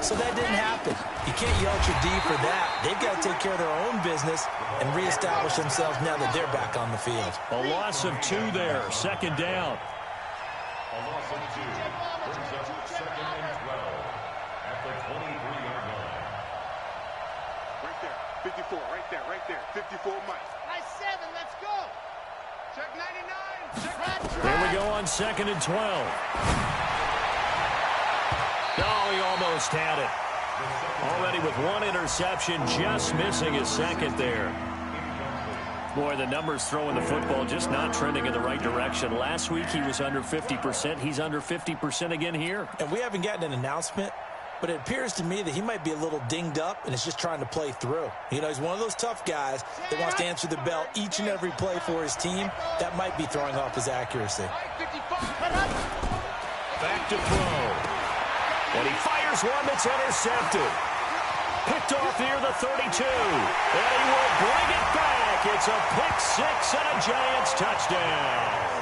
So that didn't happen. You can't yell at your D for that. They've got to take care of their own business and reestablish themselves now that they're back on the field. A loss of 2 there. Second down. A loss of 2 brings up 2nd and 12 at the 23-yard line. Right there, 54, right there, 54 Mike. Nice 7, let's go. Check 99. Check Here we go on 2nd and 12. Oh, he almost had it. Already with 1 interception, just missing his second there. Boy, the numbers throwing the football just not trending in the right direction. Last week he was under 50%. He's under 50% again here. And we haven't gotten an announcement, but it appears to me that he might be a little dinged up and is just trying to play through. You know, he's one of those tough guys that wants to answer the bell each and every play for his team. That might be throwing off his accuracy. Back to throw. And he fires one that's intercepted. Picked off near the 32. And he will bring it back. It's a pick 6 and a Giants touchdown.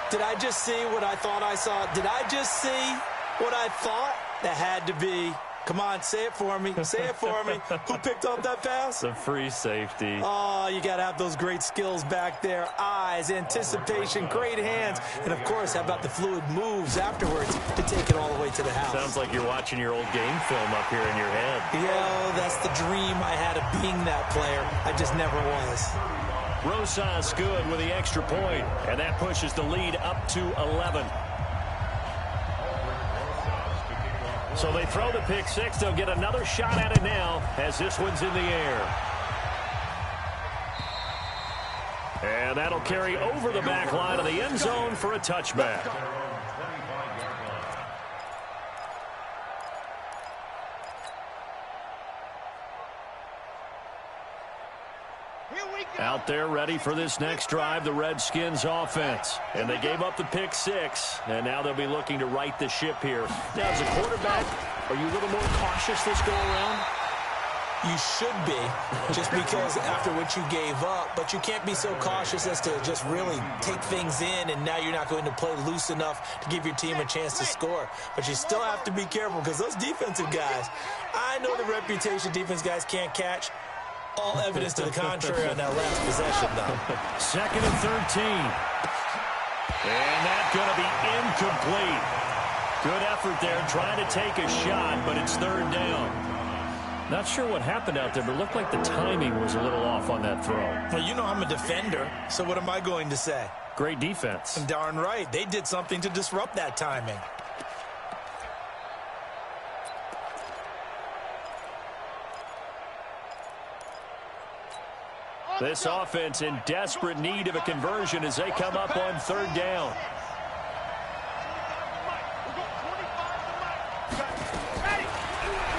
Did I just see what I thought I saw? Did I just see what I thought? That had to be. Come on, say it for me. Say it for me. Who picked up that pass? The free safety. Oh, you got to have those great skills back there. Eyes, anticipation, great hands. And, of course, how about the fluid moves afterwards to take it all the way to the house? Sounds like you're watching your old game film up here in your head. Yeah, that's the dream I had of being that player. I just never was. Rosas good with the extra point, and that pushes the lead up to 11. So they throw the pick 6. They'll get another shot at it now as this one's in the air. And that'll carry over the back line of the end zone for a touchback. Out there ready for this next drive, the Redskins offense. And they gave up the pick 6, and now they'll be looking to right the ship here. Now, as a quarterback, are you a little more cautious this go-around? You should be, just because after what you gave up, but you can't be so cautious as to just really take things in, and now you're not going to play loose enough to give your team a chance to score. But you still have to be careful because those defensive guys, I know the reputation defense guys can't catch. All evidence to the contrary on that last possession, though. 2nd and 13. And that's going to be incomplete. Good effort there trying to take a shot, but it's 3rd down. Not sure what happened out there, but it looked like the timing was a little off on that throw. Well, you know I'm a defender, so what am I going to say? Great defense. And darn right. They did something to disrupt that timing. This offense in desperate need of a conversion as they come up on 3rd down.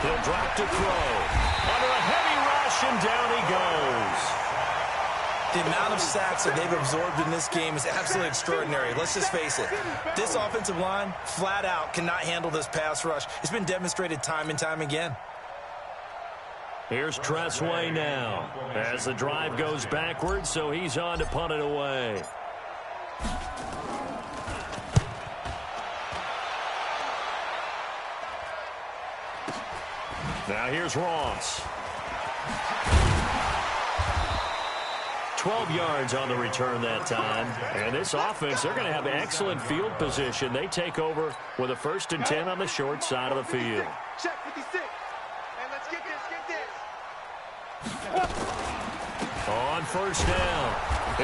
He'll drop to throw. Under a heavy rush, and down he goes. The amount of sacks that they've absorbed in this game is absolutely extraordinary. Let's just face it. This offensive line, flat out, cannot handle this pass rush. It's been demonstrated time and time again. Here's Tressway now as the drive goes backwards, so he's on to punt it away. Now here's Ross. 12 yards on the return that time. And this offense, they're going to have excellent field position. They take over with a 1st and 10 on the short side of the field. Check 56. And let's get this. On 1st down,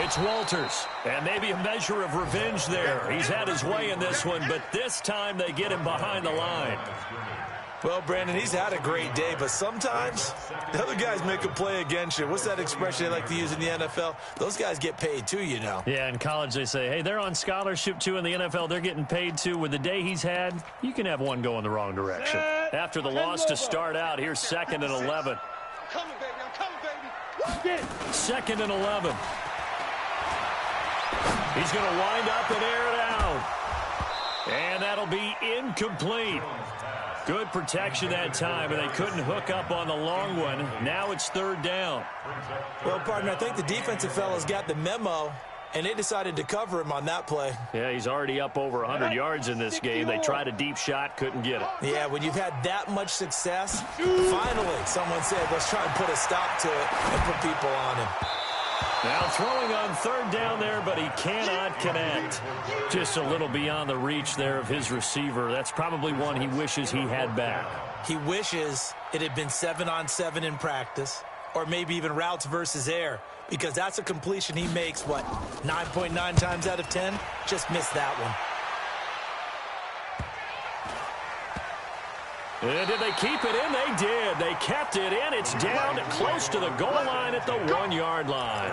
it's Walters. And maybe a measure of revenge there. He's had his way in this one, but this time they get him behind the line. Well, Brandon, he's had a great day, but sometimes the other guys make a play against you. What's that expression they like to use in the NFL? Those guys get paid too, you know. Yeah, in college they say, hey, they're on scholarship too. In the NFL, they're getting paid too. With the day he's had, you can have one go in the wrong direction. After the loss to start out, here's 2nd and 11. I'm coming, baby. 2nd and 11. He's going to wind up and air it out. And that'll be incomplete. Good protection that time, and they couldn't hook up on the long one. Now it's third down. Well, partner, I think the defensive fellas got the memo, and they decided to cover him on that play. Yeah, he's already up over 100 yards in this game. They tried a deep shot, couldn't get it. Yeah, when you've had that much success, finally someone said, let's try and put a stop to it and put people on him. Now throwing on third down there, but he cannot connect. Just a little beyond the reach there of his receiver. That's probably one he wishes he had back. He wishes it had been 7-on-7 in practice, or maybe even routes versus air, because that's a completion he makes, 9.9 times out of 10? Just missed that one. And did they keep it in? They did. They kept it in. It's down close to the goal line at the 1-yard line.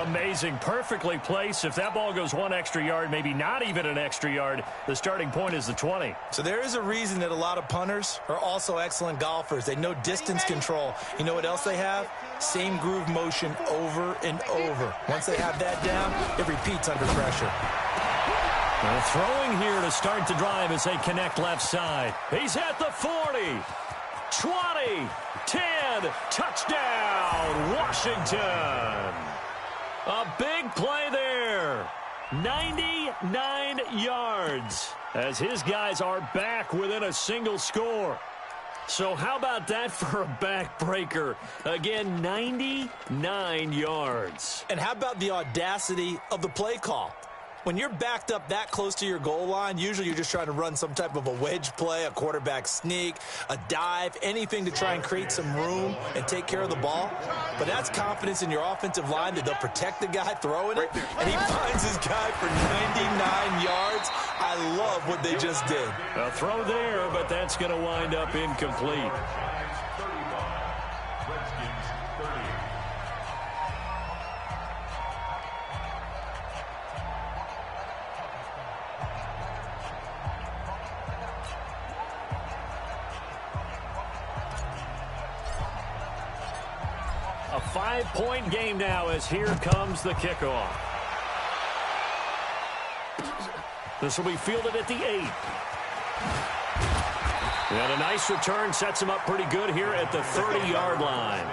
Amazing. Perfectly placed. If that ball goes one extra yard, maybe not even an extra yard, the starting point is the 20. So there is a reason that a lot of punters are also excellent golfers. They know distance control. You know what else they have? Same groove motion over and over. Once they have that down, it repeats under pressure. Well, throwing here to start the drive as they connect left side. He's at the 40, 20, 10, touchdown, Washington. A big play there. 99 yards as his guys are back within a single score. So how about that for a backbreaker? Again, 99 yards. And how about the audacity of the play call? When you're backed up that close to your goal line, usually you're just trying to run some type of a wedge play, a quarterback sneak, a dive, anything to try and create some room and take care of the ball. But that's confidence in your offensive line that they'll protect the guy throwing it, and he finds his guy for 99 yards. I love what they just did. A throw there, but that's going to wind up incomplete. A 5-point game now as here comes the kickoff. This will be fielded at the 8. And a nice return sets him up pretty good here at the 30-yard line.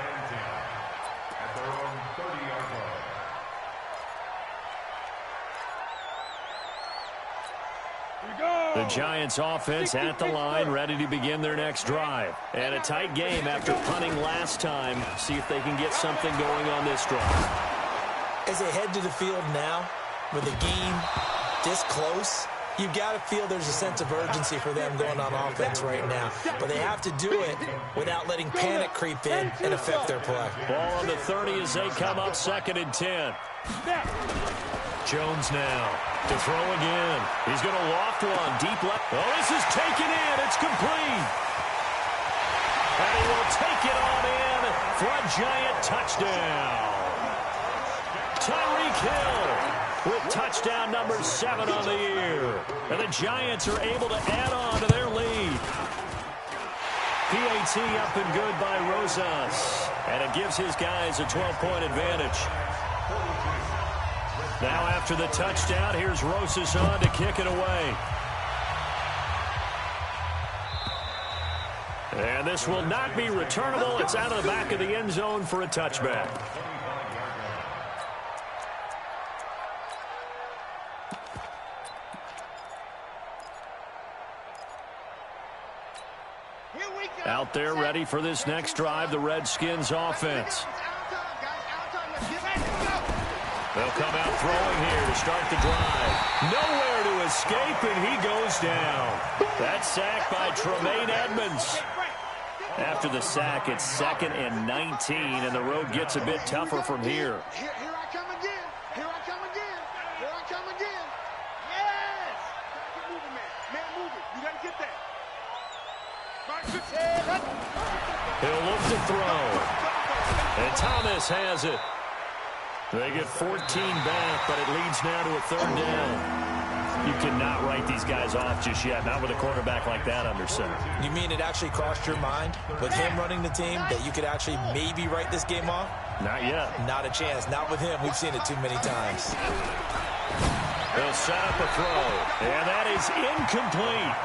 The Giants offense at the line, ready to begin their next drive. And a tight game after punting last time. See if they can get something going on this drive. As they head to the field now, with the game this close, you've got to feel there's a sense of urgency for them going on offense right now. But they have to do it without letting panic creep in and affect their play. Ball on the 30 as they come up 2nd and 10. Jones now to throw again. He's going to loft one deep left. Oh, this is taken in. It's complete. And he will take it on in for a Giant touchdown. Tyreek Hill with touchdown number 7 on the year. And the Giants are able to add on to their lead. PAT up and good by Rosas. And it gives his guys a 12-point advantage. Now after the touchdown, here's Rosas on to kick it away. And this will not be returnable. It's out of the back of the end zone for a touchback. Out there ready for this next drive, the Redskins offense. They'll come out throwing here to start the drive. Nowhere to escape, and he goes down. That sack by Tremaine Edmonds. After the sack, it's 2nd and 19, and the road gets a bit tougher from here. Here I come again. Here I come again. Here I come again. Yes! Keep moving, man. Man, move it. You got to get that. He'll look to throw. And Thomas has it. They get 14 back, but it leads now to a 3rd down. You cannot write these guys off just yet, not with a quarterback like that under center. You mean it actually crossed your mind with him running the team that you could actually maybe write this game off? Not yet. Not a chance. Not with him. We've seen it too many times. They'll set up a throw, and that is incomplete.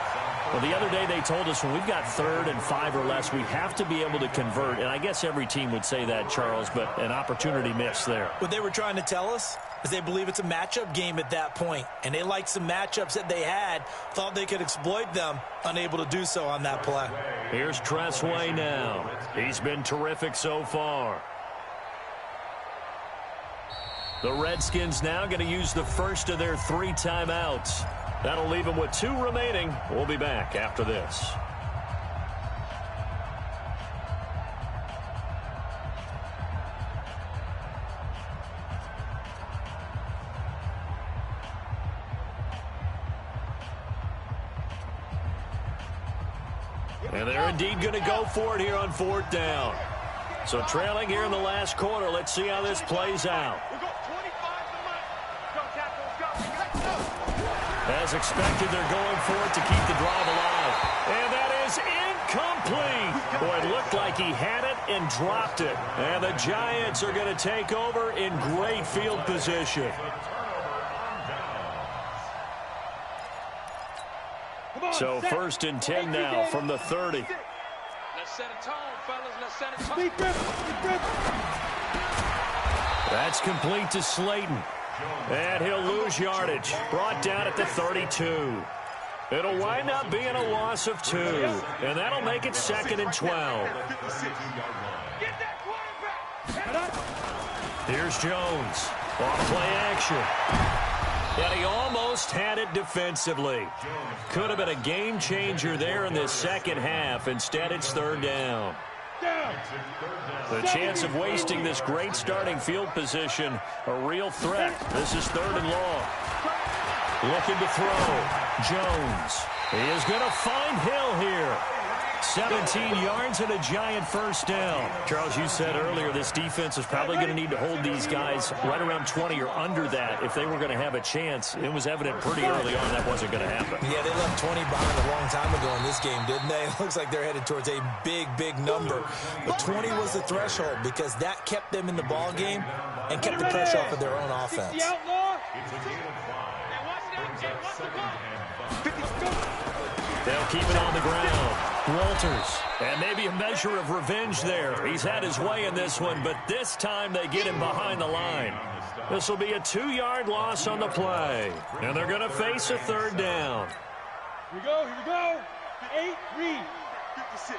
Well, the other day they told us when we've got 3rd and 5 or less, we have to be able to convert. And I guess every team would say that, Charles, but an opportunity missed there. What they were trying to tell us is they believe it's a matchup game at that point. And they liked some matchups that they had, thought they could exploit them, unable to do so on that play. Here's Tressway now. He's been terrific so far. The Redskins now going to use the first of their 3 timeouts. That'll leave them with 2 remaining. We'll be back after this. And they're indeed going to go for it here on 4th down. So trailing here in the last quarter. Let's see how this plays out. As expected, they're going for it to keep the drive alive. And that is incomplete. Boy, it looked like he had it and dropped it. And the Giants are going to take over in great field position. So 1st and 10 now from the 30. Let's set a tone, fellas. Let's set a tone. That's complete to Slayton. And he'll lose yardage. Brought down at the 32. It'll wind up being a loss of 2. And that'll make it 2nd and 12. Here's Jones. Off play action. And he almost had it defensively. Could have been a game changer there in this second half. Instead, it's 3rd down. The chance of wasting this great starting field position, a real threat. This is 3rd and long. Looking to throw. Jones. He is going to find Hill here. 17 yards and a Giant first down. Charles, you said earlier this defense is probably going to need to hold these guys right around 20 or under that if they were going to have a chance. It was evident pretty early on that wasn't going to happen. Yeah, they left 20 behind a long time ago in this game, didn't they? It looks like they're headed towards a big, big number. But 20 was the threshold because that kept them in the ball game and kept the pressure off of their own offense. It's a gain of 5. Brings up 2nd and 5. They'll keep it on the ground. Walters. And maybe a measure of revenge there. He's had his way in this one, but this time they get him behind the line. This will be a 2-yard loss on the play. And they're going to face a 3rd down. Here we go, here we go. 8, read. 56.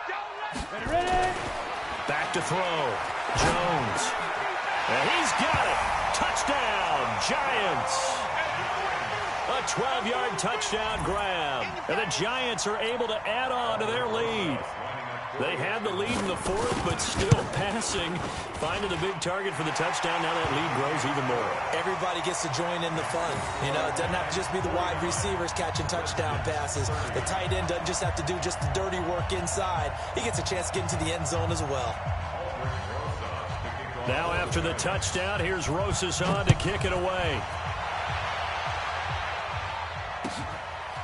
Don't let it Ready. Back to throw. Jones. And he's got it. Touchdown, Giants. A 12-yard touchdown grab. And the Giants are able to add on to their lead. They had the lead in the 4th, but still passing. Finding the big target for the touchdown. Now that lead grows even more. Everybody gets to join in the fun. You know, it doesn't have to just be the wide receivers catching touchdown passes. The tight end doesn't just have to do just the dirty work inside. He gets a chance to get into the end zone as well. Now after the touchdown, here's Rosas on to kick it away.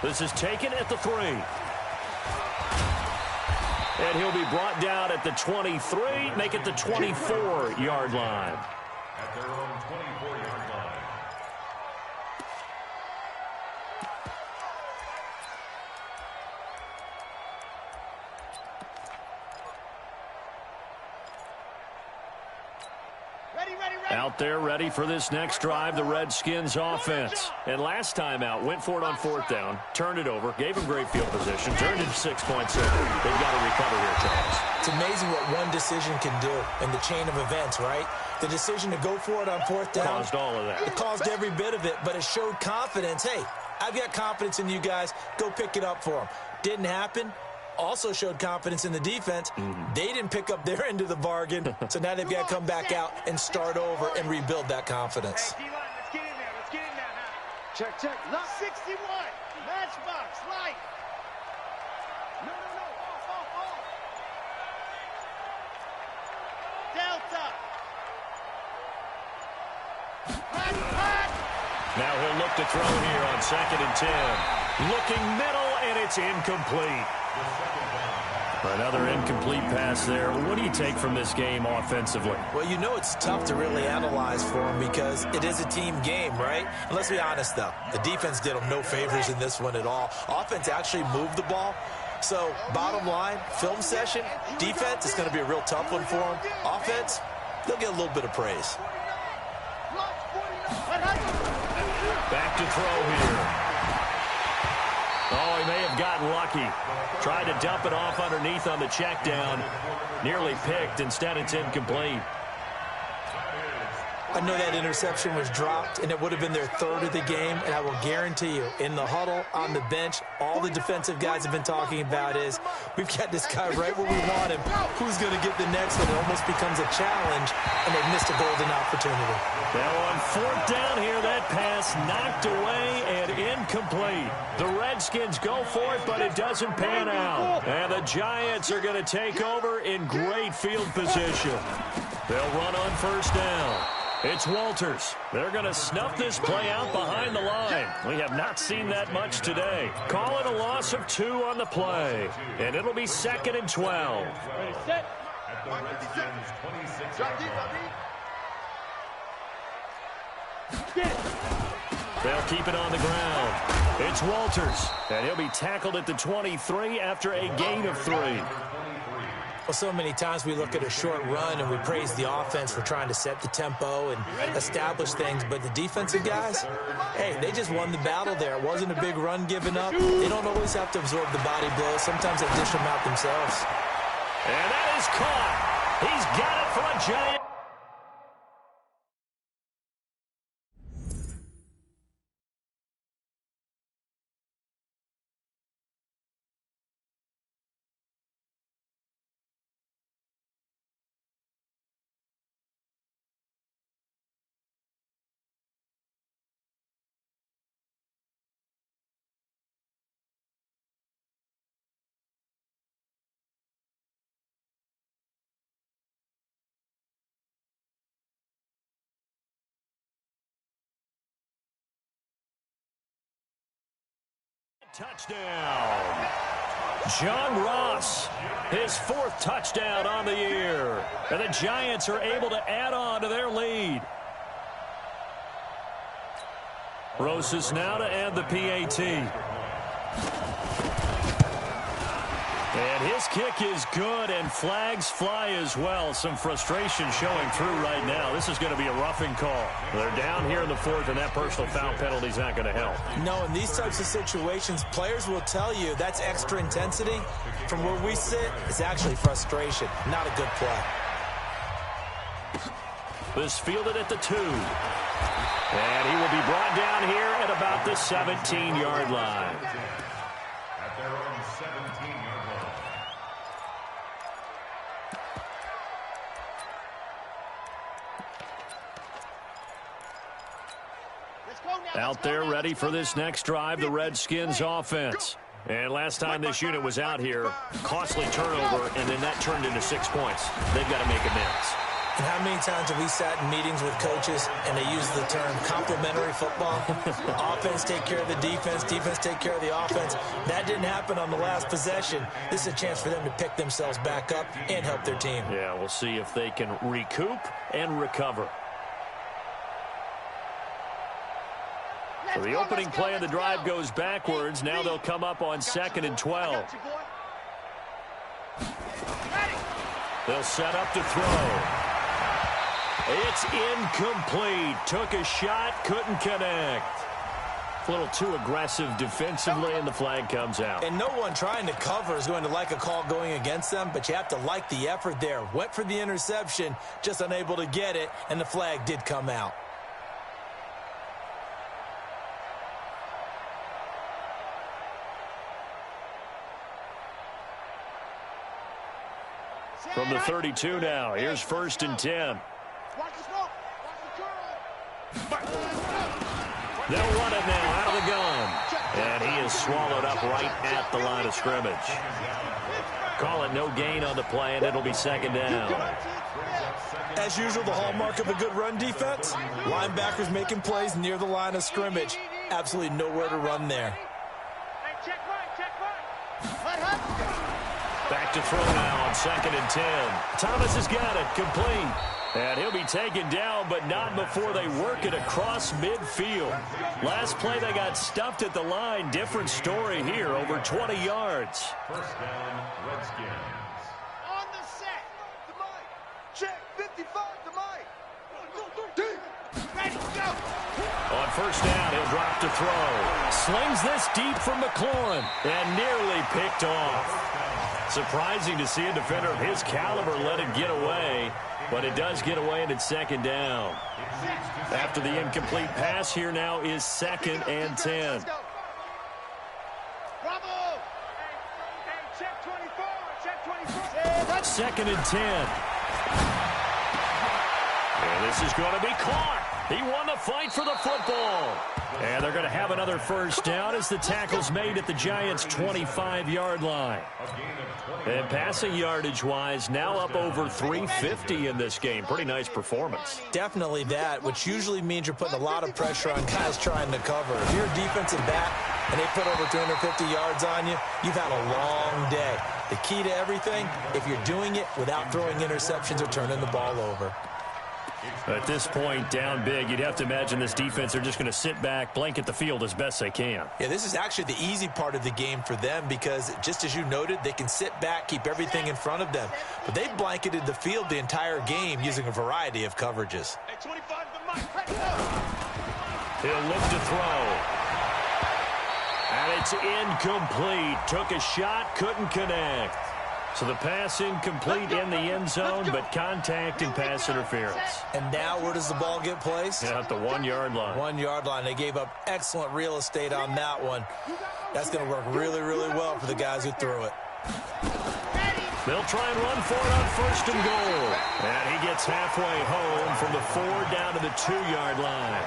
This is taken at the 3. And he'll be brought down at the 23, make it the 24-yard line. At their own 24-yard line. Out there ready for this next drive, the Redskins offense. And last time out, went for it on 4th down, turned it over, gave him great field position, turned it 6 points over. They've got to recover here, Charles. It's amazing what one decision can do in the chain of events, right? The decision to go for it on 4th down. Caused all of that. It caused every bit of it, but it showed confidence. Hey, I've got confidence in you guys. Go pick it up for them. Didn't happen. Also showed confidence in the defense. They didn't pick up their end of the bargain, so now they've got to come back out and start over and rebuild that confidence. Hey, D-line, let's get in there. Let's get in there now. Check, check. Lock 61. Matchbox. Light. No. Off. Delta. Hot. Now he'll look to throw here on 2nd and 10. Looking middle, and it's incomplete. The 2nd down pass Another incomplete pass there. What do you take from this game offensively? Well, you know it's tough to really analyze for them because it is a team game, right? And let's be honest, though. The defense did them no favors in this one at all. Offense actually moved the ball. So, bottom line, film session, defense is going to be a real tough one for them. Offense, they'll get a little bit of praise. Back to throw here. Oh, he may have gotten lucky. Tried to dump it off underneath on the check down. Nearly picked. Instead, it's incomplete. I know that interception was dropped, and it would have been their third of the game, and I will guarantee you, in the huddle, on the bench, all the defensive guys have been talking about is, we've got this guy right where we want him. Who's going to get the next one? It almost becomes a challenge, and they've missed a golden opportunity. Now on fourth down here, that pass knocked away and incomplete. The Redskins go for it, but it doesn't pan out. And the Giants are going to take over in great field position. They'll run on first down. It's Walters. They're going to snuff this play out behind the line. We have not seen that much today. Call it a loss of 2 on the play. And it'll be 2nd and 12. Ready, set. At the Redskins' 26-yard line. They'll keep it on the ground. It's Walters. And he'll be tackled at the 23 after a gain of 3. Well, so many times we look at a short run and we praise the offense for trying to set the tempo and establish things, but the defensive guys, hey, they just won the battle there. It wasn't a big run given up. They don't always have to absorb the body blows. Sometimes they dish them out themselves. And that is caught. He's got it for a Giant. Touchdown. John Ross, his 4th touchdown on the year. And the Giants are able to add on to their lead. Rosas now to add the PAT. And his kick is good, and flags fly as well. Some frustration showing through right now. This is going to be a roughing call. They're down here in the 4th, and that personal foul penalty is not going to help. No, in these types of situations, players will tell you that's extra intensity. From where we sit, it's actually frustration. Not a good play. This fielded at the 2. And he will be brought down here at about the 17-yard line. At their own 17-yard line. Out there ready for this next drive, the Redskins offense. And last time this unit was out here, costly turnover, and then that turned into 6 points. They've got to make amends. And how many times have we sat in meetings with coaches and they use the term complementary football? Offense take care of the defense, defense take care of the offense. That didn't happen on the last possession. This is a chance for them to pick themselves back up and help their team. Yeah, we'll see if they can recoup and recover. So the opening play of the drive goes backwards. Now they'll come up on 2nd and 12. They'll set up to throw. It's incomplete. Took a shot, couldn't connect. A little too aggressive defensively, and the flag comes out. And no one trying to cover is going to like a call going against them, but you have to like the effort there. Went for the interception, just unable to get it, and the flag did come out. From the 32 now, here's 1st and 10. They'll run it now out of the gun. And he is swallowed up right at the line of scrimmage. Call it no gain on the play, and it'll be 2nd down. As usual, the hallmark of a good run defense, linebackers making plays near the line of scrimmage. Absolutely nowhere to run there. Back to throw now on 2nd and 10. Thomas has got it, complete. And he'll be taken down, but not before they work it across midfield. Last play, they got stuffed at the line. Different story here, over 20 yards. First down, Redskins. On the set. The mic. Check. 55. The mic. 1, 2, 3. Ready, go. On first down, he'll drop to throw. Slings this deep from McLaurin and nearly picked off. Surprising to see a defender of his caliber let it get away, but it does get away and it's 2nd down. After the incomplete pass, here now is 2nd and 10. Bravo. Hey, check 24. Check 24. 2nd and 10. And this is going to be caught. He won the fight for the football. And they're going to have another first down as the tackle's made at the Giants' 25-yard line. And passing yardage-wise, now up over 350 in this game. Pretty nice performance. Definitely that, which usually means you're putting a lot of pressure on guys trying to cover. If you're a defensive back and they put over 350 yards on you, you've had a long day. The key to everything, if you're doing it without throwing interceptions or turning the ball over. At this point, down big, you'd have to imagine this defense are just going to sit back, blanket the field as best they can. Yeah, this is actually the easy part of the game for them because, just as you noted, they can sit back, keep everything in front of them. But they've blanketed the field the entire game using a variety of coverages. Hey, 25 the mic. He'll look to throw. And it's incomplete. Took a shot, couldn't connect. So the pass incomplete in the end zone, but contact and pass interference. And now where does the ball get placed? Yeah, at the 1-yard line. 1-yard line. They gave up excellent real estate on that one. That's going to work really, really well for the guys who threw it. They'll try and run for it on 1st and goal. And he gets halfway home from the 4 down to the 2-yard line.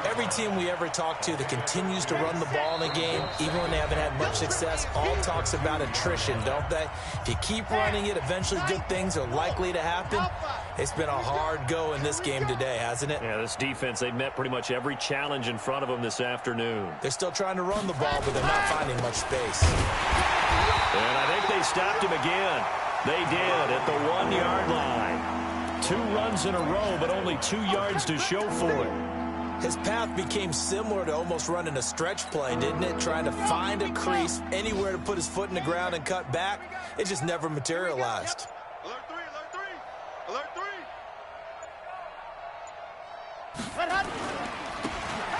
Every team we ever talk to that continues to run the ball in a game, even when they haven't had much success, all talks about attrition, don't they? If you keep running it, eventually good things are likely to happen. It's been a hard go in this game today, hasn't it? Yeah, this defense, they've met pretty much every challenge in front of them this afternoon. They're still trying to run the ball, but they're not finding much space. And I think they stopped him again. They did at the 1-yard line. 2 runs in a row, but only 2 yards to show for it. His path became similar to almost running a stretch play, didn't it? Trying to find a crease, anywhere to put his foot in the ground and cut back. It just never materialized. Alert 3, alert 3, alert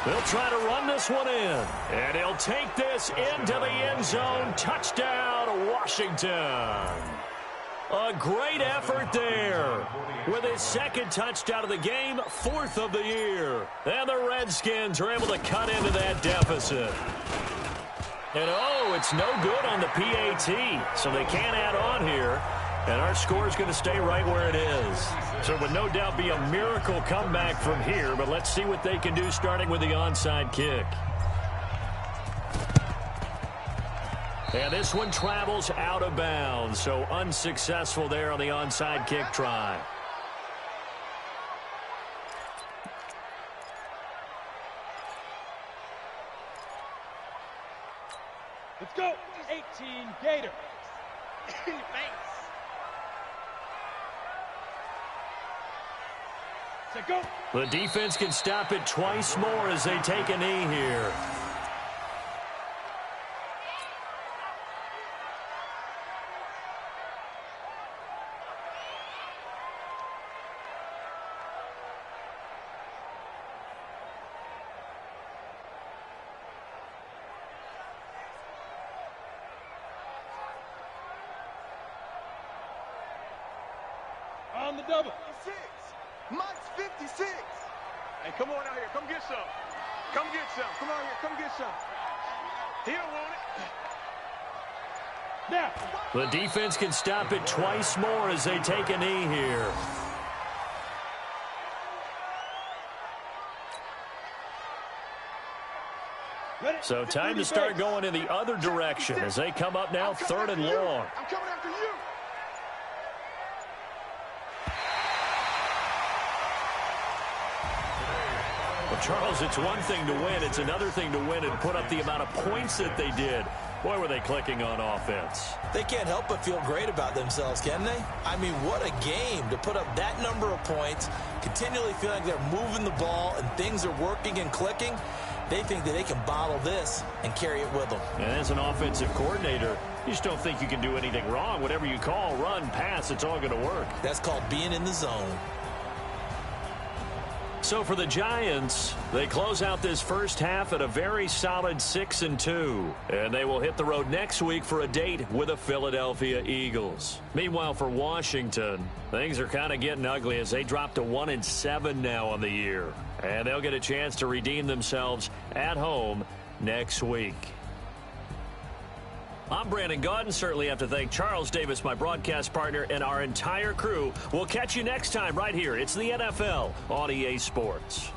3. They'll try to run this one in. And he'll take this into the end zone. Touchdown, Washington. A great effort there. With his 2nd touchdown of the game, 4th of the year. And the Redskins are able to cut into that deficit. And oh, it's no good on the PAT. So they can't add on here. And our score is going to stay right where it is. So it would no doubt be a miracle comeback from here. But let's see what they can do starting with the onside kick. And this one travels out of bounds. So unsuccessful there on the onside kick try. Let's go. 18 Gator. Thanks. Set go. The defense can stop it twice more as they take a knee here. On the double. 6. Mike's 56. Hey, come on out here. Come get some. Come get some. Come out here. Come get some. He don't want it. Now. The defense can stop it twice more as they take a knee here. So time to start going in the other direction as they come up now 3rd and long. I'm coming after you. Well, Charles, it's one thing to win. It's another thing to win and put up the amount of points that they did. Boy, were they clicking on offense. They can't help but feel great about themselves, can they? I mean, what a game to put up that number of points, continually feeling like they're moving the ball and things are working and clicking. They think that they can bottle this and carry it with them. And as an offensive coordinator, you just don't think you can do anything wrong. Whatever you call, run, pass, it's all going to work. That's called being in the zone. So for the Giants, they close out this first half at a very solid 6-2. And they will hit the road next week for a date with the Philadelphia Eagles. Meanwhile, for Washington, things are kind of getting ugly as they drop to 1-7 now on the year. And they'll get a chance to redeem themselves at home next week. I'm Brandon Gaudin. Certainly have to thank Charles Davis, my broadcast partner, and our entire crew. We'll catch you next time right here. It's the NFL on EA Sports.